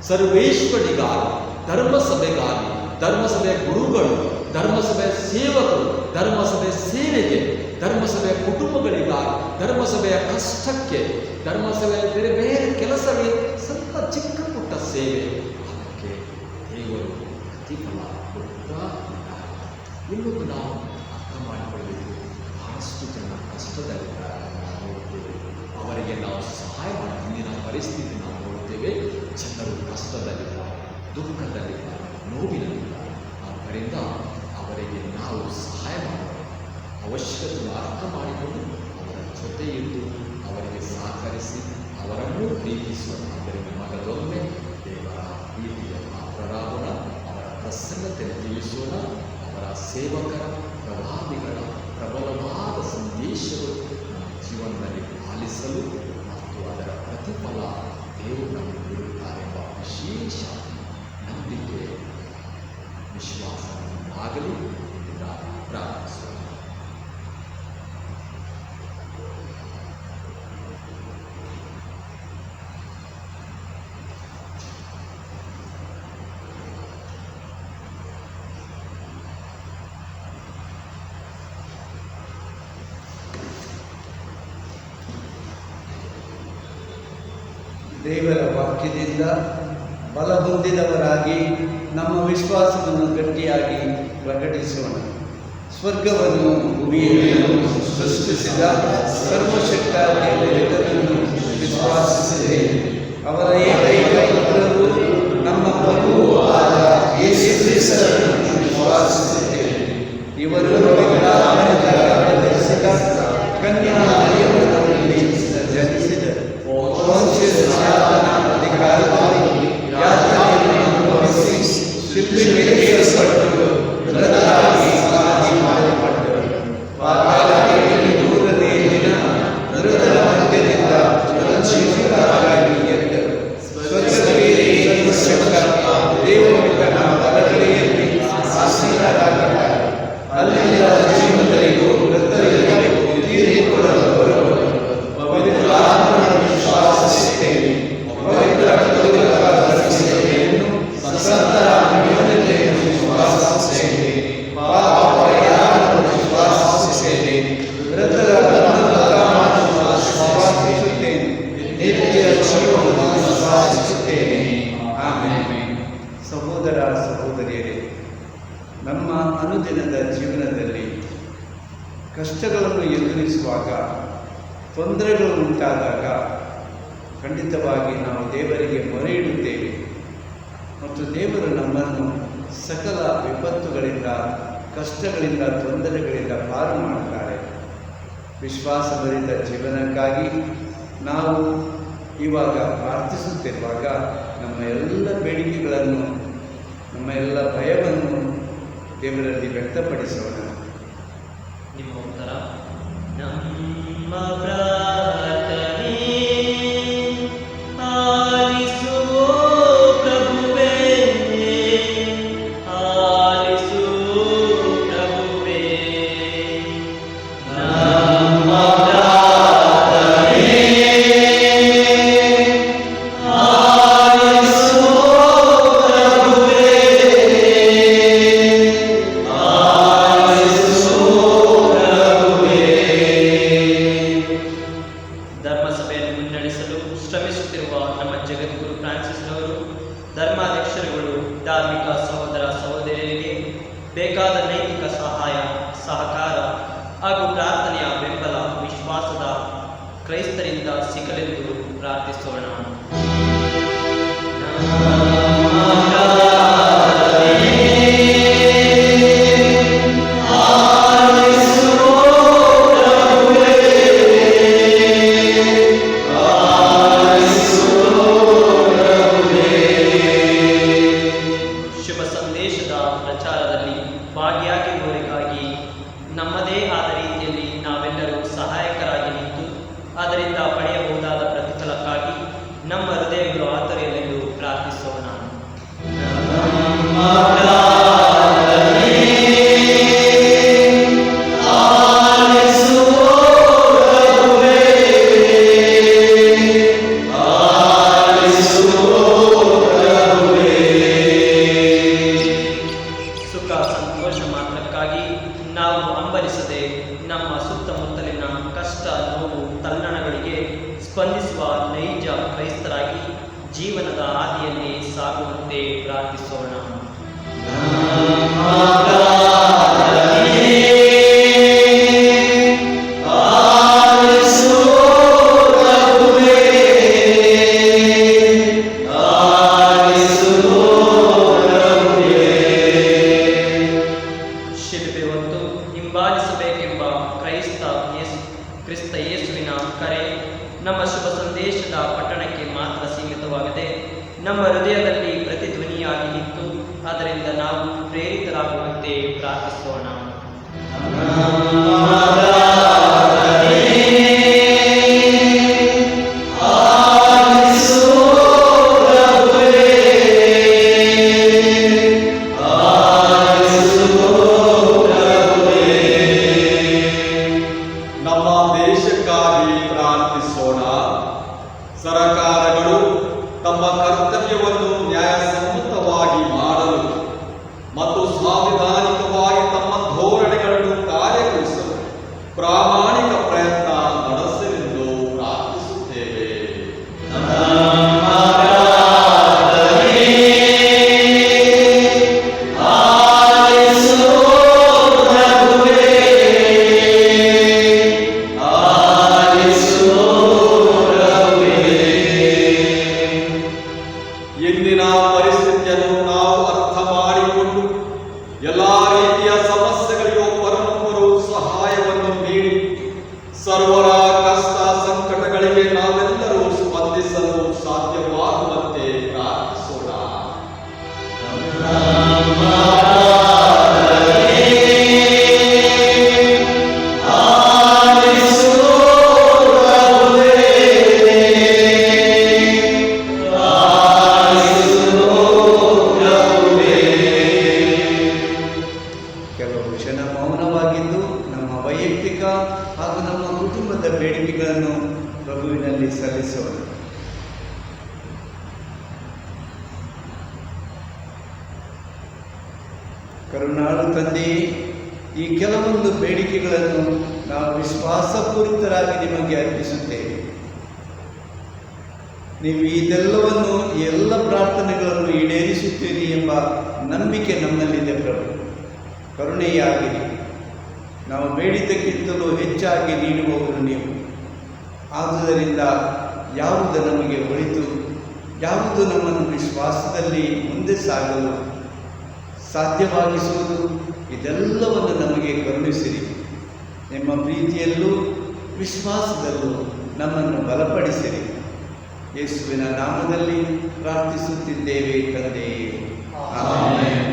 ಸರ್ವೇಶ್ವರಿಗಾಗಿ, ಧರ್ಮಸಭೆಗಾಗಿ, ಧರ್ಮಸಭೆಯ ಗುರುಗಳು, ಧರ್ಮಸಭೆಯ ಸೇವಕರು, ಧರ್ಮಸಭೆಯ ಸೇವೆಗೆ, ಧರ್ಮಸಭೆಯ ಕುಟುಂಬಗಳಿಗಾಗಿ, ಧರ್ಮಸಭೆಯ ಕಷ್ಟಕ್ಕೆ, ಧರ್ಮಸಭೆಯ ಬೇರೆ ಬೇರೆ ಕೆಲಸಗಳಿಗೆ ಸ್ವಲ್ಪ ಚಿಕ್ಕ ಪುಟ್ಟ ಸೇವೆ, ಅದಕ್ಕೆ ದೇವರು ಪ್ರತಿಫಲ ಕೊಡುತ್ತಾ ಇದ್ದಾರೆ. ಇನ್ನೊಂದು ನಾವು ಅರ್ಥ ಮಾಡಿಕೊಳ್ಳಬೇಕು, ಬಹಳಷ್ಟು ಜನ ಕಷ್ಟದಲ್ಲಿದ್ದಾರೆ, ನಾವು ನೋಡ್ತೇವೆ. ಅವರಿಗೆ ನಾವು ಸಹಾಯ ಮಾಡಿ, ಇಂದಿನ ಪರಿಸ್ಥಿತಿ ನಾವು ನೋಡ್ತೇವೆ, ಜನರು ಕಷ್ಟದಲ್ಲಿದ್ದಾರೆ, ದುಃಖದಲ್ಲಿದ್ದಾರೆ, ನೋವಿನಲ್ಲಿದ್ದಾರೆ. ಆದ್ದರಿಂದ ಅವರಿಗೆ ನಾವು ಸಹಾಯ ಮಾಡುವ ಅವಶ್ಯಕತೆಯನ್ನು ಅರ್ಥ ಮಾಡಿಕೊಂಡು ಅವರ ಜೊತೆ ಇದ್ದು ಅವರಿಗೆ ಸಹಕರಿಸಿ ಅವರನ್ನೂ ಪ್ರೀತಿಸುವ. ಆದ್ದರಿಂದ ಮಗದೊಮ್ಮೆ ದೇವರ ಪ್ರೀತಿಯ ಪಾತ್ರರಾಗೋಣ, ಅವರ ಪ್ರಸನ್ನತೆಯನ್ನು ತಿಳಿಸೋಣ. ಅವರ ಸೇವಕರ, ಪ್ರವಾದಿಗಳ ಪ್ರಬಲವಾದ ಸಂದೇಶಗಳು ನಮ್ಮ ಜೀವನದಲ್ಲಿ ಪಾಲಿಸಲು ಮತ್ತು ಅದರ ಪ್ರತಿಫಲ ದೇವರು ನಮಗೆ ನೀಡುತ್ತಾರೆ ಎಂಬ ವಿಶೇಷ ನಂಬಿಕೆ, ವಿಶ್ವಾಸವಾಗಲಿ ಎಂದು ಪ್ರಾರ್ಥಿಸೋಣ. ದೇವರ ವಾಕ್ಯದಿಂದ ಬಲ ಹೊಂದಿದವರಾಗಿ ನಮ್ಮ ವಿಶ್ವಾಸವನ್ನು ಗಟ್ಟಿಯಾಗಿ ಪ್ರಕಟಿಸೋಣ. ಸ್ವರ್ಗವನ್ನು ಭೂಮಿಯನ್ನು ಸೃಷ್ಟಿಸಿದ ಸರ್ವಶಕ್ತ ದೇವರನ್ನು ವಿಶ್ವಾಸಿಸಿದೆ. ಅವರ ಏಕೈಕ ಪುತ್ರರು ನಮ್ಮ ಪ್ರಭುವೂ ಆದ ಯೇಸು ಕ್ರಿಸ್ತನನ್ನು ವಿಶ್ವಾಸಿಸಿದ್ದೇವೆ. ಇವರು ಪವಿತ್ರಾತ್ಮನಿಂದ ಧರಿಸಿದ ಕನ್ಯಾ ಮರಿಯಮ್ಮನಲ್ಲಿ ಜನಿಸಿದರು. ಪೊಂತಿಯಸ್ ಪಿಲಾತನ ಅಧಿಕಾರದಲ್ಲಿ ಯಾತನೆಯನ್ನು ಅನುಭವಿಸಿ ಶಿಲುಬೆಗೇರಿಸಲ್ಪಟ್ಟು ಮೃತರಾಗಿ ಸಮಾಧಿ ಮಾಡಲ್ಪಟ್ಟರು. ಪಾತಾಳದಲ್ಲಿ ಮೂರನೇ ದಿನ ಮೃತರ ಮಧ್ಯದಿಂದ ಜೀವಿತರಾಗಿ ಎದ್ದರು. ಸ್ವರ್ಗದಲ್ಲಿ ಸರ್ವಶಕ್ತ ದೇವರ ಬಲಗಡೆಯಲ್ಲಿ ಆಸೀನರಾಗಿದ್ದಾರೆ. ಅಲ್ಲಿಂದ ಜೀವಿತರಿಗೂ ಮೃತರಿಗೂ ತೀರ್ಪುಗಳನ್ನು ಬರುವರು. ಪವಿತ್ರ ಆತ್ಮನ ವಿಶ್ವಾಸಿಸುತ್ತೇವೆ. ಪವಿತ್ರ ಕೃತಜ್ಞತಾ ಧರಿಸುತ್ತೇವೆಯನ್ನು ಸಂತರ ಅನ್ಯೋನ್ಯತೆಯನ್ನು ವಿಶ್ವಾಸಿಸುತ್ತೇವೆ. ಪಾಪ ಪರಿಹಾರವನ್ನು ವಿಶ್ವಾಸಿಸುತ್ತೇವೆ. ಮೃತರ ಪುನರುತ್ಥಾನವನ್ನು ವಿಶ್ವಾಸಿಸುತ್ತೇವೆ. ನಿತ್ಯ ಜೀವವನ್ನು ವಿಶ್ವಾಸಿಸುತ್ತೇವೆ. ಆಮೆನ್. ಸಹೋದರ ಸಹೋದರಿಯರೇ, ನಮ್ಮ ಅನುದಿನದ ಜೀವನದಲ್ಲಿ ಕಷ್ಟಗಳನ್ನು ಎದುರಿಸುವಾಗ, ತೊಂದರೆಗಳು ಉಂಟಾದಾಗ ಖಂಡಿತವಾಗಿ ನಾವು ದೇವರಿಗೆ ಮೊರೆ ಇಡುತ್ತೇವೆ ಮತ್ತು ದೇವರು ನಮ್ಮನ್ನು ಸಕಲ ವಿಪತ್ತುಗಳಿಂದ, ಕಷ್ಟಗಳಿಂದ, ತೊಂದರೆಗಳಿಂದ ಪಾರು ಮಾಡುತ್ತಾರೆ. ವಿಶ್ವಾಸಭರಿತ ಜೀವನಕ್ಕಾಗಿ ನಾವು ಇವಾಗ ಪ್ರಾರ್ಥಿಸುತ್ತಿರುವಾಗ ನಮ್ಮ ಎಲ್ಲ ಬೇಡಿಕೆಗಳನ್ನು, ನಮ್ಮ ಎಲ್ಲ ಭಯವನ್ನು ದೇವರಲ್ಲಿ ವ್ಯಕ್ತಪಡಿಸೋಣ. ನಿಮ್ಮ ಉತ್ತರ, ನಮ್ಮ ಪ್ರಾರ್ಥನೆ ಆಲಿಸು ಪ್ರಭುವೇ, ಆಲಿಸು ಪ್ರಭುವೇ. ನಮ್ಮ ಪ್ರಾರ್ಥನೆ ಆಲಿಸು ಪ್ರಭುವೇ, ಆಲಿಸು ಪ್ರಭುವೇ. ಧರ್ಮಸಭೆಯನ್ನು ಮುನ್ನಡೆಸಲು ಶ್ರಮಿಸುತ್ತಿರುವ ನಮ್ಮ ಜಗದ್ಗುರು ಫ್ರಾನ್ಸಿಸ್ ರವರು, ಧರ್ಮಾಧ್ಯಕ್ಷರುಗಳು, ಧಾರ್ಮಿಕ ಸಹೋದರ ಸಹೋದರಿಯರಿಗೆ ಬೇಕಾದ ನೈತಿಕ ಸಹಾಯ, ಸಹಕಾರ ಹಾಗೂ ಪ್ರಾರ್ಥನೆಯ ಬೆಂಬಲ ವಿಶ್ವಾಸದ ಕ್ರೈಸ್ತರಿಂದ ಸಿಗಲೆಂದು ಪ್ರಾರ್ಥಿಸೋಣ. ಆಲಿಸು ಕಷ್ಟ, ನೋವು, ತಲ್ಲಣಗಳಿಗೆ ಸ್ಪಂದಿಸುವ ನೈಜ ಕ್ರೈಸ್ತರಾಗಿ ಜೀವನದ ಹಾದಿಯಲ್ಲಿ ಸಾಗುವಂತೆ ಪ್ರಾರ್ಥಿಸೋಣ. ಶಿಲ್ಪೆ ಹೊತ್ತು ಹಿಂಬಾಲಿಸಬೇಕೆಂಬ ಕ್ರಿಸ್ತ ಯೇಸುವಿನ ಕರೆ ನಮ್ಮ ಶುಭ ಸಂದೇಶದ ಪಟ್ಟಣಕ್ಕೆ ಮಾತ್ರ ಸೀಮಿತವಾಗದೆ ನಮ್ಮ ಹೃದಯದಲ್ಲಿ ಪ್ರತಿಧ್ವನಿಯಾಗಿ ನಿಂತು ಅದರಿಂದ ನಾವು ಪ್ರೇರಿತರಾಗುವಂತೆ ಪ್ರಾರ್ಥಿಸೋಣ. ನಮ್ಮ ದೇಶಕ್ಕಾಗಿ ಪ್ರಾರ್ಥಿಸೋಣ. ಸರಕಾರಗಳು ತಮ್ಮ ಕರ್ತವ್ಯವನ್ನು ನ್ಯಾಯಸಮ್ಮತವಾಗಿ ಮಾಡಲು ಮತ್ತು ಸಾಂವಿಧಾನಿಕವಾಗಿ ತಮ್ಮ ಧೋರಣೆಗಳನ್ನು ಕಾರ್ಯಗೊಳಿಸಲು ಪ್ರಾಮಾಣಿಕ ಪ್ರಯತ್ನ ನಡೆಸಲೆಂದು ಪ್ರಾರ್ಥಿಸುತ್ತೇವೆ. ಇಂದಿನ ಪರಿಸ್ಥಿತಿಯನ್ನು ನಾವು ಅರ್ಥ ಮಾಡಿಕೊಂಡು ಎಲ್ಲ ರೀತಿಯ ಸಮಸ್ಯೆಗಳಿಗೂ ಪರಮೊಬ್ಬರು ಸಹಾಯವನ್ನು ನೀಡಿ ಸರ್ವರ ಕಷ್ಟ ಸಂಕಟಗಳಿಗೆ ನಾವೆಲ್ಲರೂ ಸ್ಪಂದಿಸಲು ಸಾಧ್ಯವಾಗುವಂತೆ ಪ್ರಾರ್ಥಿಸೋಣ. ಕೆಲವು ಕ್ಷಣ ಮೌನವಾಗಿದ್ದು ನಮ್ಮ ವೈಯಕ್ತಿಕ ಹಾಗೂ ನಮ್ಮ ಕುಟುಂಬದ ಬೇಡಿಕೆಗಳನ್ನು ಪ್ರಭುವಿನಲ್ಲಿ ಸಲ್ಲಿಸೋಣ. ಕರುಣಾಳು ತಂದೆಯೇ, ಈ ಕೆಲವೊಂದು ಬೇಡಿಕೆಗಳನ್ನು ನಾವು ವಿಶ್ವಾಸಪೂರಿತರಾಗಿ ನಿಮಗೆ ಅರ್ಪಿಸುತ್ತೇವೆ. ನೀವು ಇದೆಲ್ಲವನ್ನು ಎಲ್ಲ ಪ್ರಾರ್ಥನೆಗಳನ್ನು ಈಡೇರಿಸುತ್ತೀರಿ ಎಂಬ ನಂಬಿಕೆ ನಮ್ಮಲ್ಲಿದೆ ಪ್ರಭು. ಕರುಣೆಯಾಗಿರಿ. ನಾವು ಬೇಡಿದ್ದಕ್ಕಿಂತಲೂ ಹೆಚ್ಚಾಗಿ ನೀಡುವವರು ನೀವು. ಆದುದರಿಂದ ಯಾವುದು ನಮಗೆ ಒಳಿತು, ಯಾವುದು ನಮ್ಮನ್ನು ವಿಶ್ವಾಸದಲ್ಲಿ ಮುಂದೆ ಸಾಗಲು ಸಾಧ್ಯವಾಗಿಸುವುದು, ಇದೆಲ್ಲವನ್ನು ನಮಗೆ ಕರುಣಿಸಿರಿ. ನಿಮ್ಮ ಪ್ರೀತಿಯಲ್ಲೂ ವಿಶ್ವಾಸದಲ್ಲೂ ನಮ್ಮನ್ನು ಬಲಪಡಿಸಿರಿ. ಯೇಸುವಿನ ನಾಮದಲ್ಲಿ ಪ್ರಾರ್ಥಿಸುತ್ತಿದ್ದೇವೆ ತಂದೆಯೇ, ಆಮೆನ್.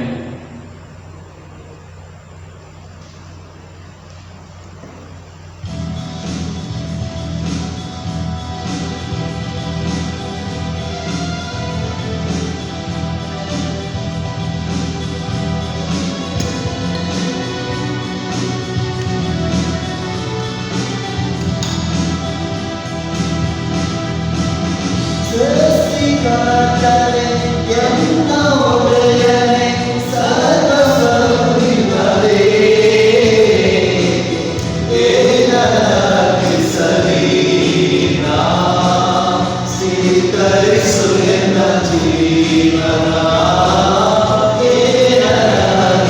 ಸೃಷ್ಟಿಕರ್ತನೇ, ಎಲ್ಲ ಒಡೆಯನೇ, ಸರ್ವಸಮೃದ್ಧನೇ, ಏನರಗಿಸಲಿ ನಾ, ಸ್ವೀಕರಿಸು ಎನ್ನ ಜೀವನ. ಏನರಗಿಸಲಿ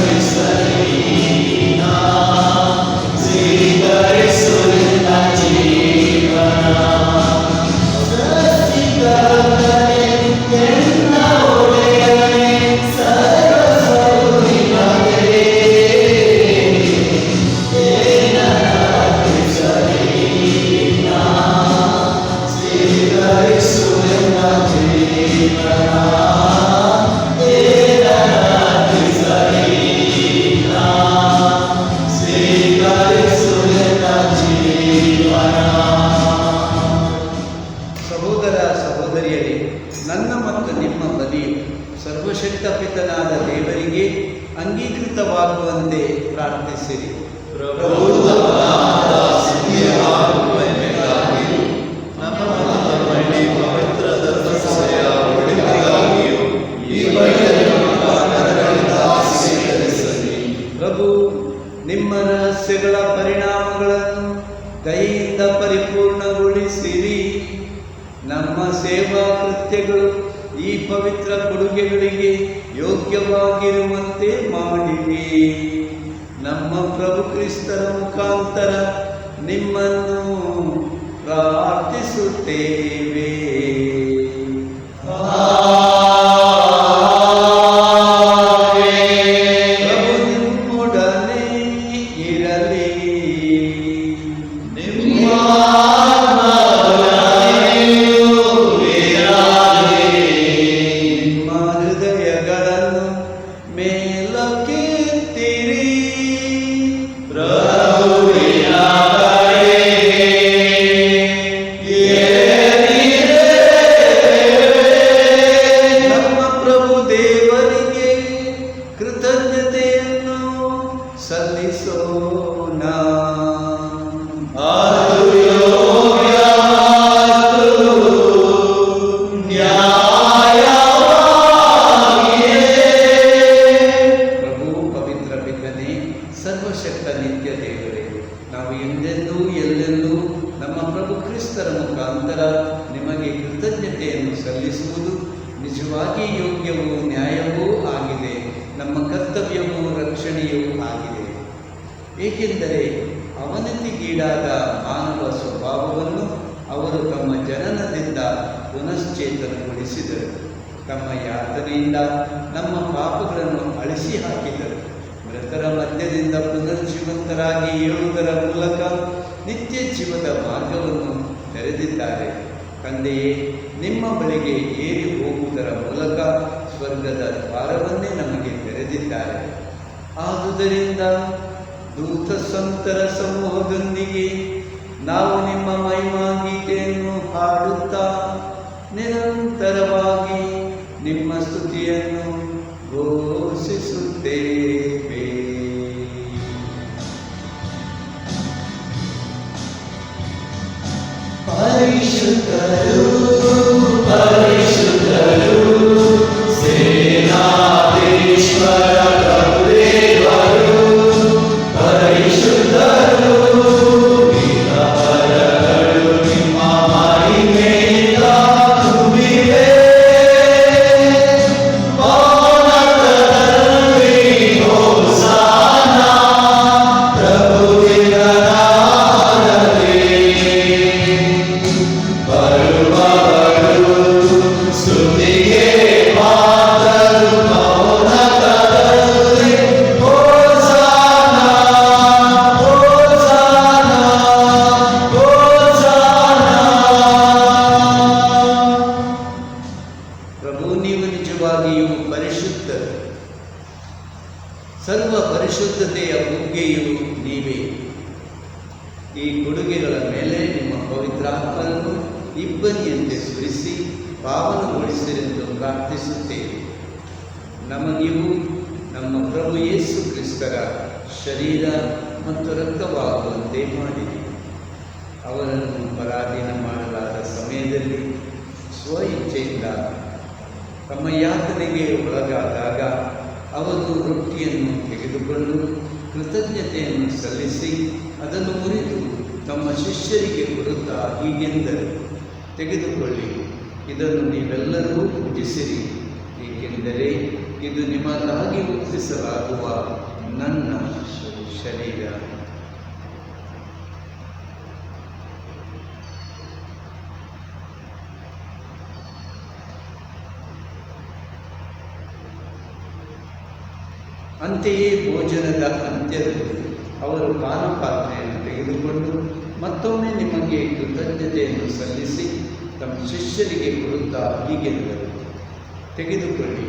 ನಾ, ಸ್ವೀಕರಿಸು ಎನ್ನ ಜೀವನ. ಸೃಷ್ಟಿಕರ್ತನೇ, ಎಲ್ಲ ಒಡೆಯನೇ, ಸರ್ವಸಮೃದ್ಧನೇ, ಏನರಗಿಸಲಿ ನಾ, ಸ್ವೀಕರಿಸು ಎನ್ನ ಜೀವನ. ಏನರಗಿಸಲಿ ನಾ, ಸ್ವೀಕರಿಸು ಎನ್ನ ಜೀವನ. ಸಹೋದರ ಸಹೋದರಿಯರೇ, ನನ್ನ ಮತ್ತು ನಿಮ್ಮ ಬಲಿಯು ಸರ್ವಶಕ್ತ ಪಿತನಾದ ದೇವರಿಗೆ ಅಂಗೀಕೃತವಾಗುವಂತೆ ಪ್ರಾರ್ಥಿಸಿರಿ. ಪ್ರಭು ನಿಮ್ಮ ರಹಸ್ಯಗಳ ಪರಿಣಾಮಗಳನ್ನು ದಯೆ ದಯೆಯಿಂದ ಪರಿಪೂರ್ಣಗೊಳಿಸಿರಿ. ನಮ್ಮ ಸೇವಾ ಕೃತ್ಯಗಳು ಈ ಪವಿತ್ರ ಕೊಡುಗೆಗಳಿಗೆ ಯೋಗ್ಯವಾಗಿರುವಂತೆ ಮಾಡಿರಿ. ನಮ್ಮ ಪ್ರಭು ಕ್ರಿಸ್ತರ ಮುಖಾಂತರ ನಿಮ್ಮನ್ನು ಪ್ರಾರ್ಥಿಸುತ್ತೇವೆ. ಪ್ರಭು ನಿಮ್ಮೊಡನೆ ಇರಲಿ. ನಿಮ್ಮ ಹೃದಯಗಳನ್ನು ಮೇಲಕ್ಕೆತ್ತಿರಿ. ನಮ್ಮ ಪ್ರಭು ದೇವರಿಗೆ ಕೃತಜ್ಞತೆಯನ್ನು ಸಲ್ಲಿಸೋಣ. ಪ್ರಭು ಪವಿತ್ರ ಪಿತನೇ, ಸರ್ವಶಕ್ತ ನಿತ್ಯ ದೇವರೇ, ನಾವು ಎಂದೆಂದೂ ಎಲ್ಲೆಂದೂ ನಮ್ಮ ಪ್ರಭು ಕ್ರಿಸ್ತರ ಮುಖಾಂತರ ನಿಮಗೆ ಕೃತಜ್ಞತೆಯನ್ನು ಸಲ್ಲಿಸುವುದು ನಿಜವಾಗಿ ಯೋಗ್ಯವೂ ನ್ಯಾಯವೂ ಆಗಿದೆ. ನಮ್ಮ ಕರ್ತವ್ಯವೂ ರಕ್ಷಣೆಯೂ ಆಗಿದೆ. ಏಕೆಂದರೆ ಅವನತಿಗೀಡಾದ ಮಾನವ ಸ್ವಭಾವವನ್ನು ಅವರು ತಮ್ಮ ಜನನದಿಂದ ಪುನಶ್ಚೇತನಗೊಳಿಸಿದರು. ತಮ್ಮ ಯಾತನೆಯಿಂದ ನಮ್ಮ ಪಾಪಗಳನ್ನು ಅಳಿಸಿ ಹಾಕಿದರು. ಮೃತರ ಮಧ್ಯದಿಂದ ಪುನರ್ಜೀವಂತರಾಗಿ ಏಳುವುದರ ಮೂಲಕ ನಿತ್ಯ ಜೀವದ ಮಾರ್ಗವನ್ನು ತೆರೆದಿದ್ದಾರೆ. ತಂದೆಯೇ, ನಿಮ್ಮ ಬಳಿಗೆ ಏರಿ ಹೋಗುವುದರ ಮೂಲಕ ಸ್ವರ್ಗದ ದ್ವಾರವನ್ನೇ ನಮಗೆ ತೆರೆದಿದ್ದಾರೆ. ಆದುದರಿಂದ ದೂತ ಸಂತರ ಸಮೂಹದೊಂದಿಗೆ ನಾವು ನಿಮ್ಮ ಮಹಿಮಾ ಗೀತೆಯನ್ನು ಹಾಡುತ್ತಾ ನಿರಂತರವಾಗಿ ನಿಮ್ಮ ಸ್ತುತಿಯನ್ನು ಘೋಷಿಸುತ್ತೇವೆ. ಪರಿಶುದ್ಧರು ಪರಿಶುದ್ಧರು ಸೇನಾಧೀಶ್ವರ ಪ್ರಭುದೇವರು, ಪರಿಶುದ್ಧರು ವೀರವರಗಳು ನಿಮ್ಮ ಮಹಿಮೆಯಿಂದ ತುಂಬಿವೆ. ಮೌನದಲ್ಲಿ ಹೋಸಾನ ಪ್ರಭುವಿನ ನಾಮದಲ್ಲಿ. ಬರುವವರು ಸ್ತುತಿಗೆ ಪಾತ್ರರು, ಮೌನದಲ್ಲಿ ಹೋಸಾನ ಹೋಸಾನ ಹೋಸಾನ. ಪ್ರಭು, ನೀವು ನಿಜವಾಗಿಯೂ ಪರಿಶುದ್ಧರು. ಸರ್ವ ಪರಿಶುದ್ಧತೆಯ ಬುಗ್ಗೆಯು ನೀವೇ. ಈ ಕೊಡುಗೆಗಳ ಮೇಲೆ ನಿಮ್ಮ ಪವಿತ್ರಾತ್ಮರನ್ನು ಇಬ್ಬನಿಯಂತೆ ಸುರಿಸಿ ಪಾವನಗೊಳಿಸಿರೆಂದು ಪ್ರಾರ್ಥಿಸುತ್ತೇವೆ. ನಮಗಿವು ನಮ್ಮ ಪ್ರಭು ಯೇಸು ಕ್ರಿಸ್ತರ ಶರೀರ ಮತ್ತು ರಕ್ತವಾಗುವಂತೆ ಮಾಡಿರಿ. ಅವರನ್ನು ಪರಾಧೀನ ಮಾಡಲಾದ ಸಮಯದಲ್ಲಿ ಸ್ವ ಇಚ್ಛೆಯಿಂದ ತಮ್ಮ ಯಾತನೆಗೆ ಒಳಗಾದಾಗ ಅವರು ರೊಟ್ಟಿಯನ್ನು ತೆಗೆದುಕೊಂಡು ಕೃತಜ್ಞತೆಯನ್ನು ಸಲ್ಲಿಸಿ ಅದನ್ನು ಮುರಿದು ತಮ್ಮ ಶಿಷ್ಯರಿಗೆ ಕೊಡುತ್ತಾ ಹೀಗೆಂದರು, ತೆಗೆದುಕೊಳ್ಳಿ, ಇದನ್ನು ನೀವೆಲ್ಲರೂ ಭುಜಿಸಿರಿ, ಏಕೆಂದರೆ ಇದು ನಿಮಗಾಗಿ ಒಪ್ಪಿಸಲಾಗುವ ನನ್ನ ಶರೀರ. ಅಂತೆಯೇ ಭೋಜನದ ಅಂತ್ಯದಲ್ಲಿ ಅವರು ಪಾನಪಾತ್ರೆಯನ್ನು ತೆಗೆದುಕೊಂಡು ಮತ್ತೊಮ್ಮೆ ನಿಮಗೆ ಕೃತಜ್ಞತೆಯನ್ನು ಸಲ್ಲಿಸಿ ತಮ್ಮ ಶಿಷ್ಯರಿಗೆ ಕೊಡುತ್ತಾ ಹೀಗೆಂದರು, ತೆಗೆದುಕೊಳ್ಳಿ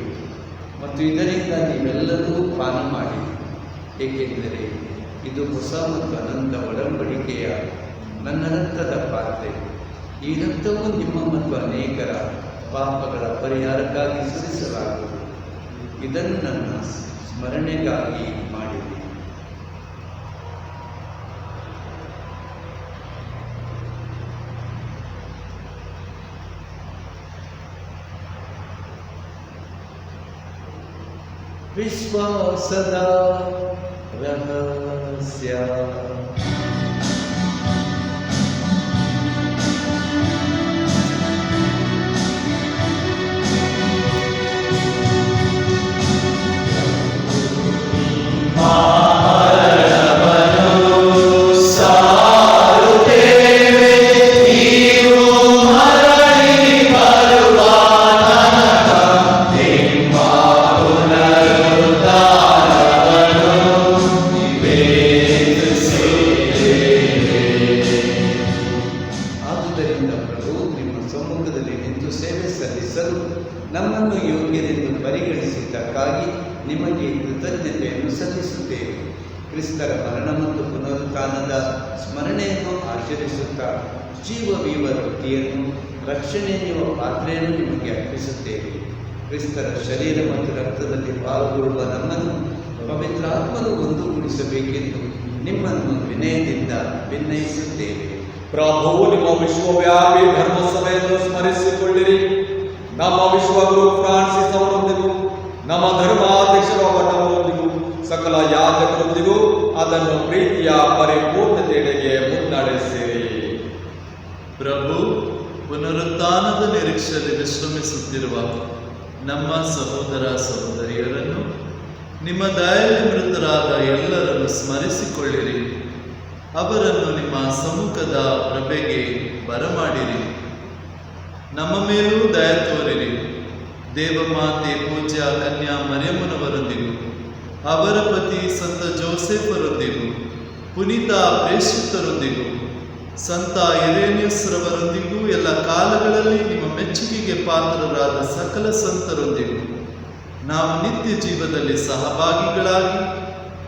ಮತ್ತು ಇದರಿಂದ ನೀವೆಲ್ಲರೂ ಪಾನ ಮಾಡಿ, ಏಕೆಂದರೆ ಇದು ಹೊಸ ಮತ್ತು ಅನಂತ ಒಡಂಬಡಿಕೆಯ ನನ್ನ ರಕ್ತದ ಪಾತ್ರೆ. ಈ ರಕ್ತವು ನಿಮ್ಮ ಮತ್ತು ಅನೇಕರ ಪಾಪಗಳ ಪರಿಹಾರಕ್ಕಾಗಿ ಸುರಿಸಲಾಗುವುದು. ಇದನ್ನು ನನ್ನ ಸ್ಮರಣೆಗಾಗಿ ಮಾಡಿರಿ. ವಿಶ್ವಾಸದ ರಹಸ್ಯ. ನಮ್ಮನ್ನು ಯೋಗ್ಯರೆಂದು ಪರಿಗಣಿಸಿದ್ದಕ್ಕಾಗಿ ನಿಮಗೆ ಕೃತಜ್ಞತೆಯನ್ನು ಸಲ್ಲಿಸುತ್ತೇವೆ. ಕ್ರಿಸ್ತರ ಮರಣ ಮತ್ತು ಪುನರುತ್ಥಾನದ ಸ್ಮರಣೆಯನ್ನು ಆಚರಿಸುತ್ತಾ ಜೀವವೀವ ರೊಟ್ಟಿಯನ್ನು ರಕ್ಷಣೆ ನೀಡುವ ಪಾತ್ರೆಯನ್ನು ನಿಮಗೆ ಅರ್ಪಿಸುತ್ತೇವೆ. ಕ್ರಿಸ್ತರ ಶರೀರ ಮತ್ತು ರಕ್ತದಲ್ಲಿ ಪಾಲ್ಗೊಳ್ಳುವ ನಮ್ಮನ್ನು ಪವಿತ್ರಾತ್ಮನು ಒಂದುಗೂಡಿಸಬೇಕೆಂದು ನಿಮ್ಮನ್ನು ವಿನಯದಿಂದ ವಿನಯಿಸುತ್ತೇವೆ. ಪ್ರಭು ನಿಮ್ಮ ವಿಶ್ವವ್ಯಾಪಿ ಧರ್ಮ ಸಭೆಯನ್ನು ಸ್ಮರಿಸಿಕೊಳ್ಳಿರಿ. ನಮ್ಮ ವಿಶ್ವಗುರು ಫ್ರಾನ್ಸಿಸ್ ಅವರೊಂದಿಗೂ ನಮ್ಮ ಧರ್ಮಾಧ್ಯಕ್ಷರ ಅವರೊಂದಿಗೂ ಸಕಲ ಯಾಜಕರೊಂದಿಗೂ ಅದನ್ನು ಪ್ರೀತಿಯ ಪರಿಪೂರ್ಣತೆಯೆಡೆಗೆ ಮುನ್ನಡೆಸಿರಿ. ಪ್ರಭು, ಪುನರುತ್ಥಾನದ ನಿರೀಕ್ಷೆಯಲ್ಲಿ ವಿಶ್ರಮಿಸುತ್ತಿರುವ ನಮ್ಮ ಸಹೋದರ ಸಹೋದರಿಯರನ್ನು ನಿಮ್ಮ ದಯೆಯಲ್ಲಿ ಮೃತರಾದ ಎಲ್ಲರನ್ನು ಸ್ಮರಿಸಿಕೊಳ್ಳಿರಿ. ಅವರನ್ನು ನಿಮ್ಮ ಸಮ್ಮುಖದ ಪ್ರಭೆಗೆ ಬರಮಾಡಿರಿ. ನಮ್ಮ ಮೇಲೂ ದಯ ತೋರಿರಿ. ದೇವಮಾತೆ ಪೂಜ್ಯ ಕನ್ಯಾ ಮರಿಯಮ್ಮನವರೊಂದಿಗೂ ಅವರ ಪತಿ ಸಂತ ಜೋಸೆಫರೊಂದಿಗೂ ಪುನೀತ ಪ್ರೇಷಿತರೊಂದಿಗೂ ಸಂತ ಇರೇನಿಯಸ್ರವರೊಂದಿಗೂ ಎಲ್ಲ ಕಾಲಗಳಲ್ಲಿ ನಿಮ್ಮ ಮೆಚ್ಚುಗೆಗೆ ಪಾತ್ರರಾದ ಸಕಲ ಸಂತರೊಂದಿಗೂ ನಾವು ನಿತ್ಯ ಜೀವದಲ್ಲಿ ಸಹಭಾಗಿಗಳಾಗಿ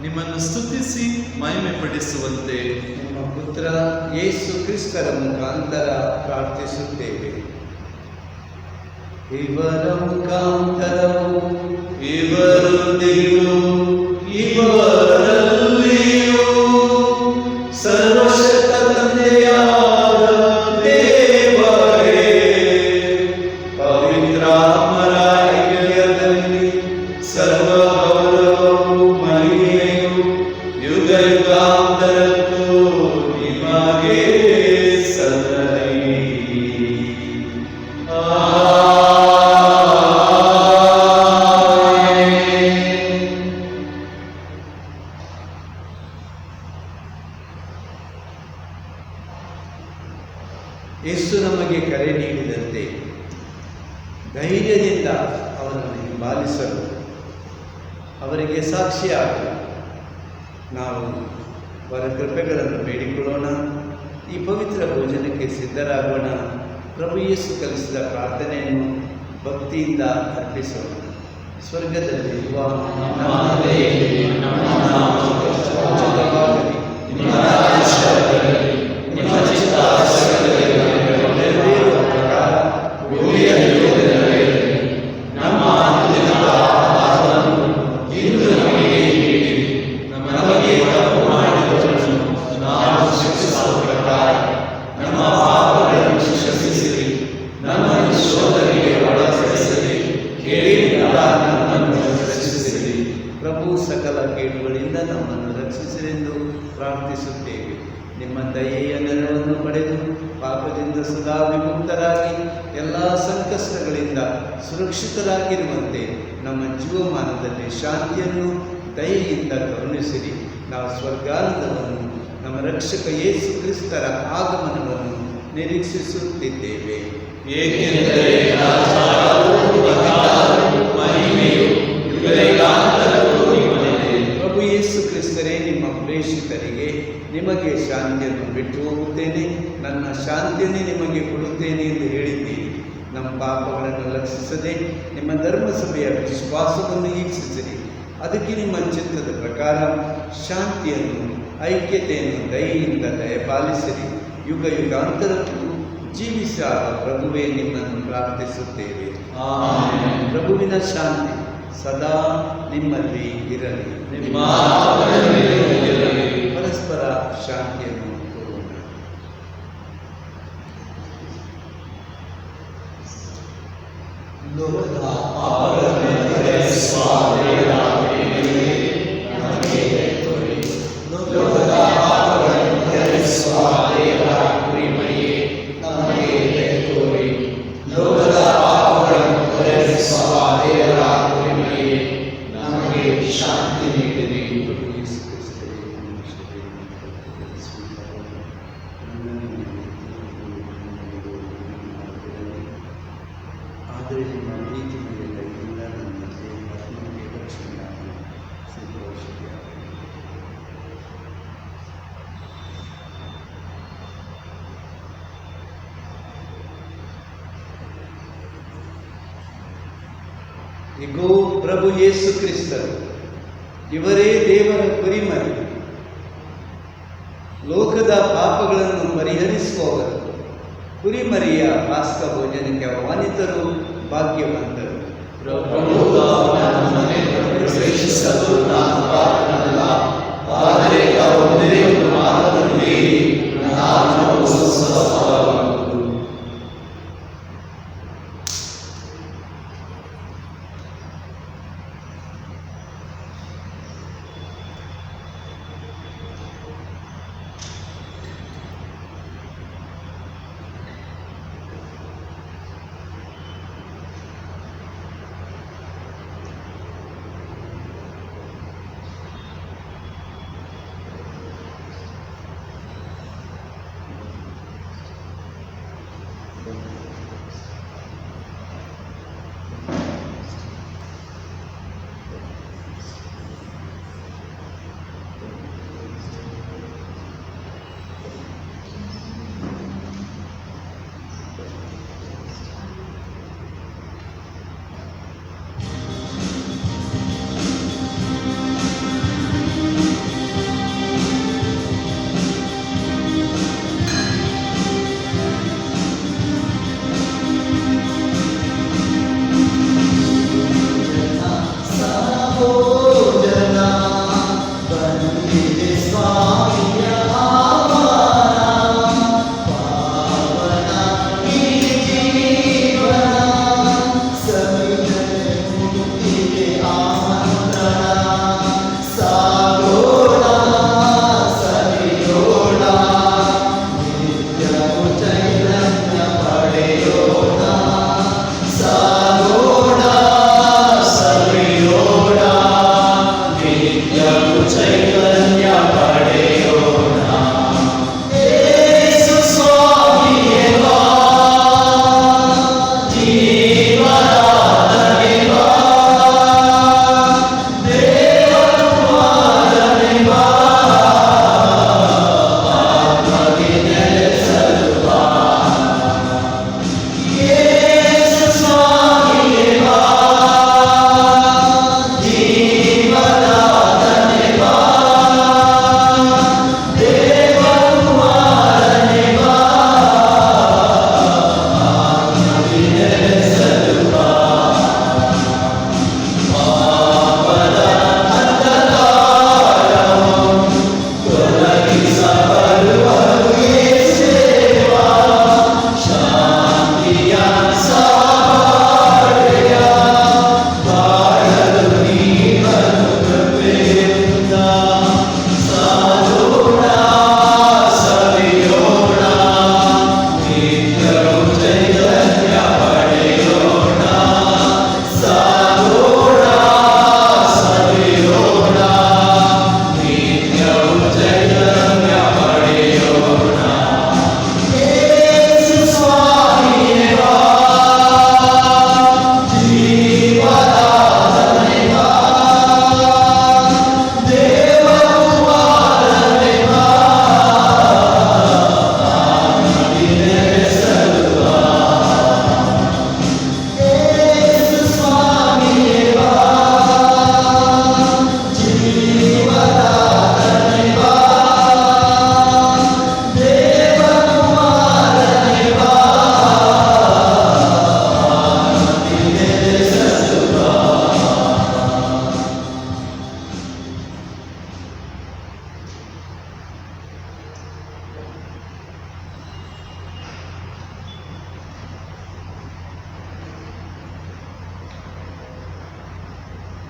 ನಿಮ್ಮನ್ನು ಸ್ತುತಿಸಿ ಮಹಿಮೆ ಪಡಿಸುವಂತೆ ನಿಮ್ಮ ಪುತ್ರ ಯೇಸು ಕ್ರಿಸ್ತರ ಮುಖಾಂತರ ಪ್ರಾರ್ಥಿಸುತ್ತೇವೆ. ಇವರ ಮುಖಾಂತರವು ಇವರೊಂದಿಗೂ ಇವರಲ್ಲಿಯೂ ಸರ್ವಶಕ್ತ ತಂದೆಯಾದ ದೇವರೇ, ಪವಿತ್ರಾತ್ಮರ ಐಕ್ಯದಲ್ಲಿ ಸರ್ವ ಗೌರವವು ಮಹಿಮೆಯು ಯುಗ ಯುಗಾಂತರಕ್ಕೂ ನಿಮಗೆ ಸಲ್ಲಲಿ. ಯೇಸು ನಮಗೆ ಕರೆ ನೀಡಿದಂತೆ ಧೈರ್ಯದಿಂದ ಅವರನ್ನು ಹಿಂಬಾಲಿಸಲು, ಅವರಿಗೆ ಸಾಕ್ಷಿಯಾಗಲು ನಾವು ಅವರ ಕೃಪೆಗಳನ್ನು ಬೇಡಿಕೊಳ್ಳೋಣ. ಈ ಪವಿತ್ರ ಭೋಜನಕ್ಕೆ ಸಿದ್ಧರಾಗೋಣ. ಪ್ರಭು ಯೇಸು ಕಲಿಸಿದ ಪ್ರಾರ್ಥನೆಯನ್ನು ಭಕ್ತಿಯಿಂದ ಅರ್ಪಿಸೋಣ. ಸ್ವರ್ಗದಲ್ಲಿರುವ ನಮ್ಮ ತಂದೆಯೇ, ನಿಮ್ಮ ನಾಮವು ಪೂಜಿತವಾಗಲಿ. ನಿಮ್ಮ ರಾಜ್ಯ ಬರಲಿ. ನಿಮ್ಮ ಚಿತ್ತ ಸ್ವರ್ಗದಲ್ಲಿ ನೆರವೇರುವ ಪ್ರಕಾರ ಭೂಮಿಯಲ್ಲಿಯೂ ನೆರವೇರಲಿ. ನಮ್ಮ ಅನುದಿನದ ಆಹಾರವನ್ನು ಇಂದು ನಮಗೆ ನೀಡಿರಿ. ನಮಗೆ ತಪ್ಪು ಮಾಡಿದವರನ್ನು ನಾವು ಶಿಕ್ಷಿಸುವ ಪ್ರಕಾರ ನಮ್ಮ ಪಾಪಗಳನ್ನು ಕ್ಷಮಿಸಿರಿ. ನಮ್ಮನ್ನು ಶೋಧನೆಗೆ ಒಳಪಡಿಸದೆ ಕೇಡಿನಿಂದ ನಮ್ಮನ್ನು ರಕ್ಷಿಸಿರಿ. ಪ್ರಭು ಸಕಲ ಕೇಡುಗಳಿಂದ ನಮ್ಮನ್ನು ರಕ್ಷಿಸಿರೆಂದು ಪ್ರಾರ್ಥಿಸುತ್ತೇವೆ. ನಿಮ್ಮ ದಯೆಯ ನೆರವನ್ನು ಪಡೆದು ಪಾಪದಿಂದ ಸದಾ ವಿಮುಕ್ತರಾಗಿ ಎಲ್ಲ ಸಂಕಷ್ಟಗಳಿಂದ ಸುರಕ್ಷಿತರಾಗಿರುವಂತೆ ನಮ್ಮ ಜೀವಮಾನದಲ್ಲಿ ಶಾಂತಿಯನ್ನು ದಯೆಯಿಂದ ಕರುಣಿಸಿರಿ. ನಾವು ಸ್ವರ್ಗಾನಂದವನ್ನು, ನಮ್ಮ ರಕ್ಷಕ ಯೇಸು ಕ್ರಿಸ್ತರ ಆಗಮನವನ್ನು ನಿರೀಕ್ಷಿಸುತ್ತಿದ್ದೇವೆ. ಏಕೆಂದರೆ ರಾಜ್ಯವೂ ಅಧಿಕಾರವೂ ಮಹಿಮೆಯೂ ಯುಗಯುಗಾಂತರಕ್ಕೂ ನಿಮ್ಮದೇ. ಪ್ರಭು ಯೇಸು ಕ್ರಿಸ್ತರೇ, ನಿಮ್ಮ ಪ್ರೇಷಿತರಿಗೆ ನಿಮಗೆ ಶಾಂತಿಯನ್ನು ಬಿಟ್ಟು ಹೋಗುತ್ತೇನೆ, ನನ್ನ ಶಾಂತಿಯನ್ನೇ ನಿಮಗೆ ಕೊಡುತ್ತೇನೆ ಎಂದು ಹೇಳಿದ್ದೀರಿ. ನಮ್ಮ ಪಾಪಗಳನ್ನು ಲಕ್ಷಿಸದೆ ನಿಮ್ಮ ಧರ್ಮಸಭೆಯ ವಿಶ್ವಾಸವನ್ನು ವೀಕ್ಷಿಸಿರಿ. ಅದಕ್ಕೆ ನಿಮ್ಮ ಚಿತ್ತದ ಪ್ರಕಾರ ಶಾಂತಿಯನ್ನು, ಐಕ್ಯತೆಯನ್ನು ದಯೆಯಿಂದ ದಯಪಾಲಿಸಿರಿ. ಯುಗ ಯುಗಾಂತರಕ್ಕೂ ಜೀವಿಸಾದ ಪ್ರಭುವೇ, ನಿಮ್ಮನ್ನು ಪ್ರಾರ್ಥಿಸುತ್ತೇವೆ. ಆಮೆನ್. ಪ್ರಭುವಿನ ಶಾಂತಿ ಸದಾ ನಿಮ್ಮಲ್ಲಿ ಇರಲಿ. ನಿಮ್ಮ ಆತ್ಮದಲ್ಲಿಯೂ ಇರಲಿ. ಪರಸ್ಪರ ಶಾಂತಿಯನ್ನು ಕೋರೋಣ. ಲೋಕದ ಪಾಪಗಳನ್ನು ಪರಿಹರಿಸುವ ದೇವರ ಪ್ರೇಮವೇ ನಮಗೆ ತೋರಿ. ಲೋಕದ ಪಾಪಗಳನ್ನು ಪರಿಹರಿಸುವ ದೇವರ ಪ್ರೇಮವೇ ನಮಗೆ ತೋರಿ. ಲೋಕದ ಪಾಪಗಳನ್ನು ಪರಿಹರಿಸುವ ದೇವರ ಪ್ರೇಮವೇ ನಮಗೆ ಶಾಂತಿ ನೀಡಿರಿ. ಆದರೆ ನಿಮ್ಮ ಪ್ರೀತಿ ಮೇಲೆ ದಯೆಯಿಂದ ನನ್ನ ಆತ್ಮಕ್ಕೆ ರಕ್ಷಣೆಯಾಗಿ ಸಂತೋಷವಾಗಲಿ. ಇಗೋ ಪ್ರಭು ಯೇಸು ಕ್ರಿಸ್ತರು, ಇವರೇ ದೇವರ ಕುರಿಮರಿ, ಲೋಕದ ಪಾಪಗಳನ್ನು ಪರಿಹರಿಸುವವರು. ಕುರಿಮರಿಯ ಪಾಸ್ಕ ಭೋಜನಕ್ಕೆ ಆಹ್ವಾನಿತರು ಭಾಗ್ಯವಂತರು. ಪ್ರವೇಶಿಸಲು ನಾನು ಪಾತ್ರನಲ್ಲ, ಆದರೆ ಒಂದೇ ಒಂದು ಮಾತನ್ನು ನಾನು ಸ್ವಸ್ಥವಾಗುವುದು.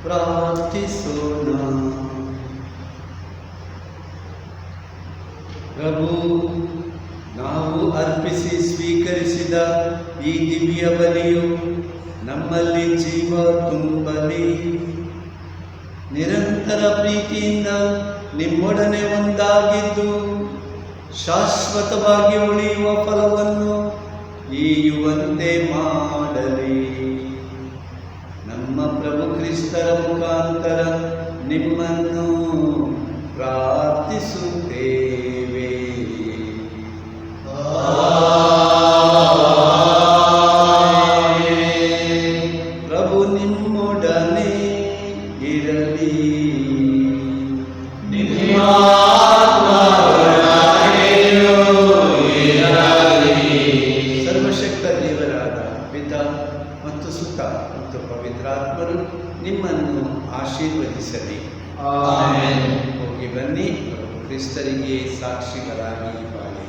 ಪ್ರಾರ್ಥಿಸೋಣ. ಪ್ರಭು, ನಾವು ಅರ್ಪಿಸಿ ಸ್ವೀಕರಿಸಿದ ಈ ದಿವ್ಯ ಬಲಿಯು ನಮ್ಮಲ್ಲಿ ಜೀವ ತುಂಬಲಿ. ನಿರಂತರ ಪ್ರೀತಿಯಿಂದ ನಿಮ್ಮೊಡನೆ ಒಂದಾಗಿದ್ದು ಶಾಶ್ವತವಾಗಿ ಉಳಿಯುವ ಫಲವನ್ನು ಈಯುವಂತೆ ಮಾಡಲಿ. ನಮ್ಮ ಪ್ರಭು ಕ್ರಿಸ್ತರ ಮುಖಾಂತರ ನಿಮ್ಮನ್ನು ಪ್ರಾರ್ಥಿಸುತ್ತೇವೆ. ಪ್ರಭು ನಿಮ್ಮೊಡನೆ ಕ್ರಿಸ್ತರಿಗೆ ಸಾಕ್ಷಿಗಳಾಗಿ ಬಾಳಿ.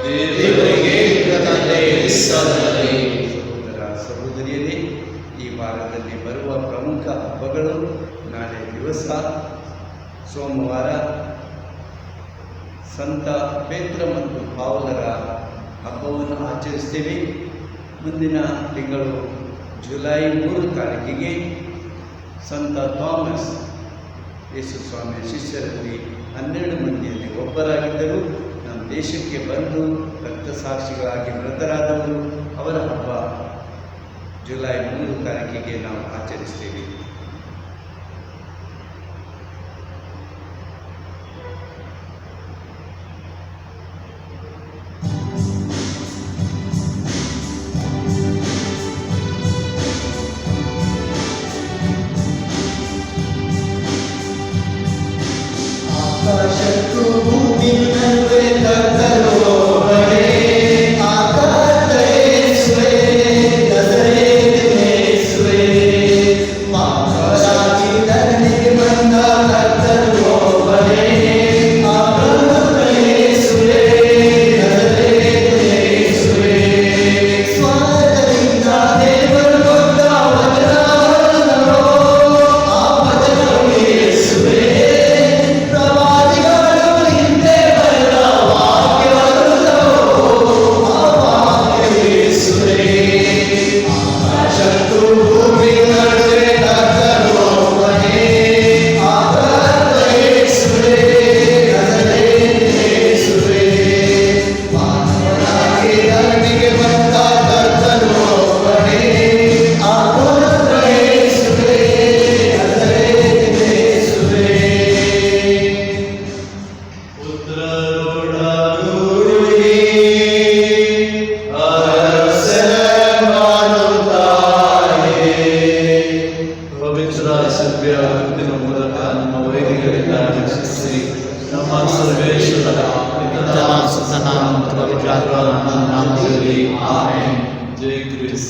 ದೇವರಿಗೆ ಕೃತಜ್ಞತೆ ಸಲ್ಲಲಿ. ಸಹೋದರ ಸಹೋದರಿಯರೇ, ಈ ವಾರದಲ್ಲಿ ಬರುವ ಪ್ರಮುಖ ಹಬ್ಬಗಳು ನಾಳೆ ದಿವಸ ಸೋಮವಾರ ಸಂತ ಪೇತ್ರ ಮತ್ತು ಪೌಲರ ಹಬ್ಬವನ್ನು ಆಚರಿಸ್ತೇವೆ. ಮುಂದಿನ ತಿಂಗಳು ಜುಲೈ 3 ತಾರೀಕಿಗೆ ಸಂತ ಥಾಮಸ್ ಯೇಸು ಸ್ವಾಮಿಯ ಶಿಷ್ಯರಲ್ಲಿ 12 ಮಂದಿಯಲ್ಲಿ ಒಬ್ಬರಾಗಿದ್ದರು. ನಮ್ಮ ದೇಶಕ್ಕೆ ಬಂದು ರಕ್ತಸಾಕ್ಷಿಗಳಾಗಿ ಮೃತರಾದವರು, ಅವರ ಹಬ್ಬ ಜುಲೈ 3 ತಾರೀಕಿಗೆ ನಾವು ಆಚರಿಸ್ತೇವೆ. ಆಕಾಶಕ್ಕೂ ಭೂಮಿಗೂ ನಡುವೆ ಕರ್ತನು ಒಬ್ಬನೇ. ಆಕಾಶದ ಯೇಸುವೇ, ನಜರೇತಿನ ಯೇಸುವೇ, ಮಾನವರಾಗಿ ಧರಣಿಗೆ ಬಂದ ಕರ್ತನು ಒಬ್ಬನೇ. ಆಕಾಶದ ಯೇಸುವೇ, ನಜರೇತಿನ ಯೇಸುವೇ, ಸ್ವರ್ಗದಿಂದ ದೇವರು ಕೊಟ್ಟ ವಚನವನ್ನೋ, ಆ ವಚನವು ಯೇಸುವೇ. ಜೈ ಕ್ರಿಸ್.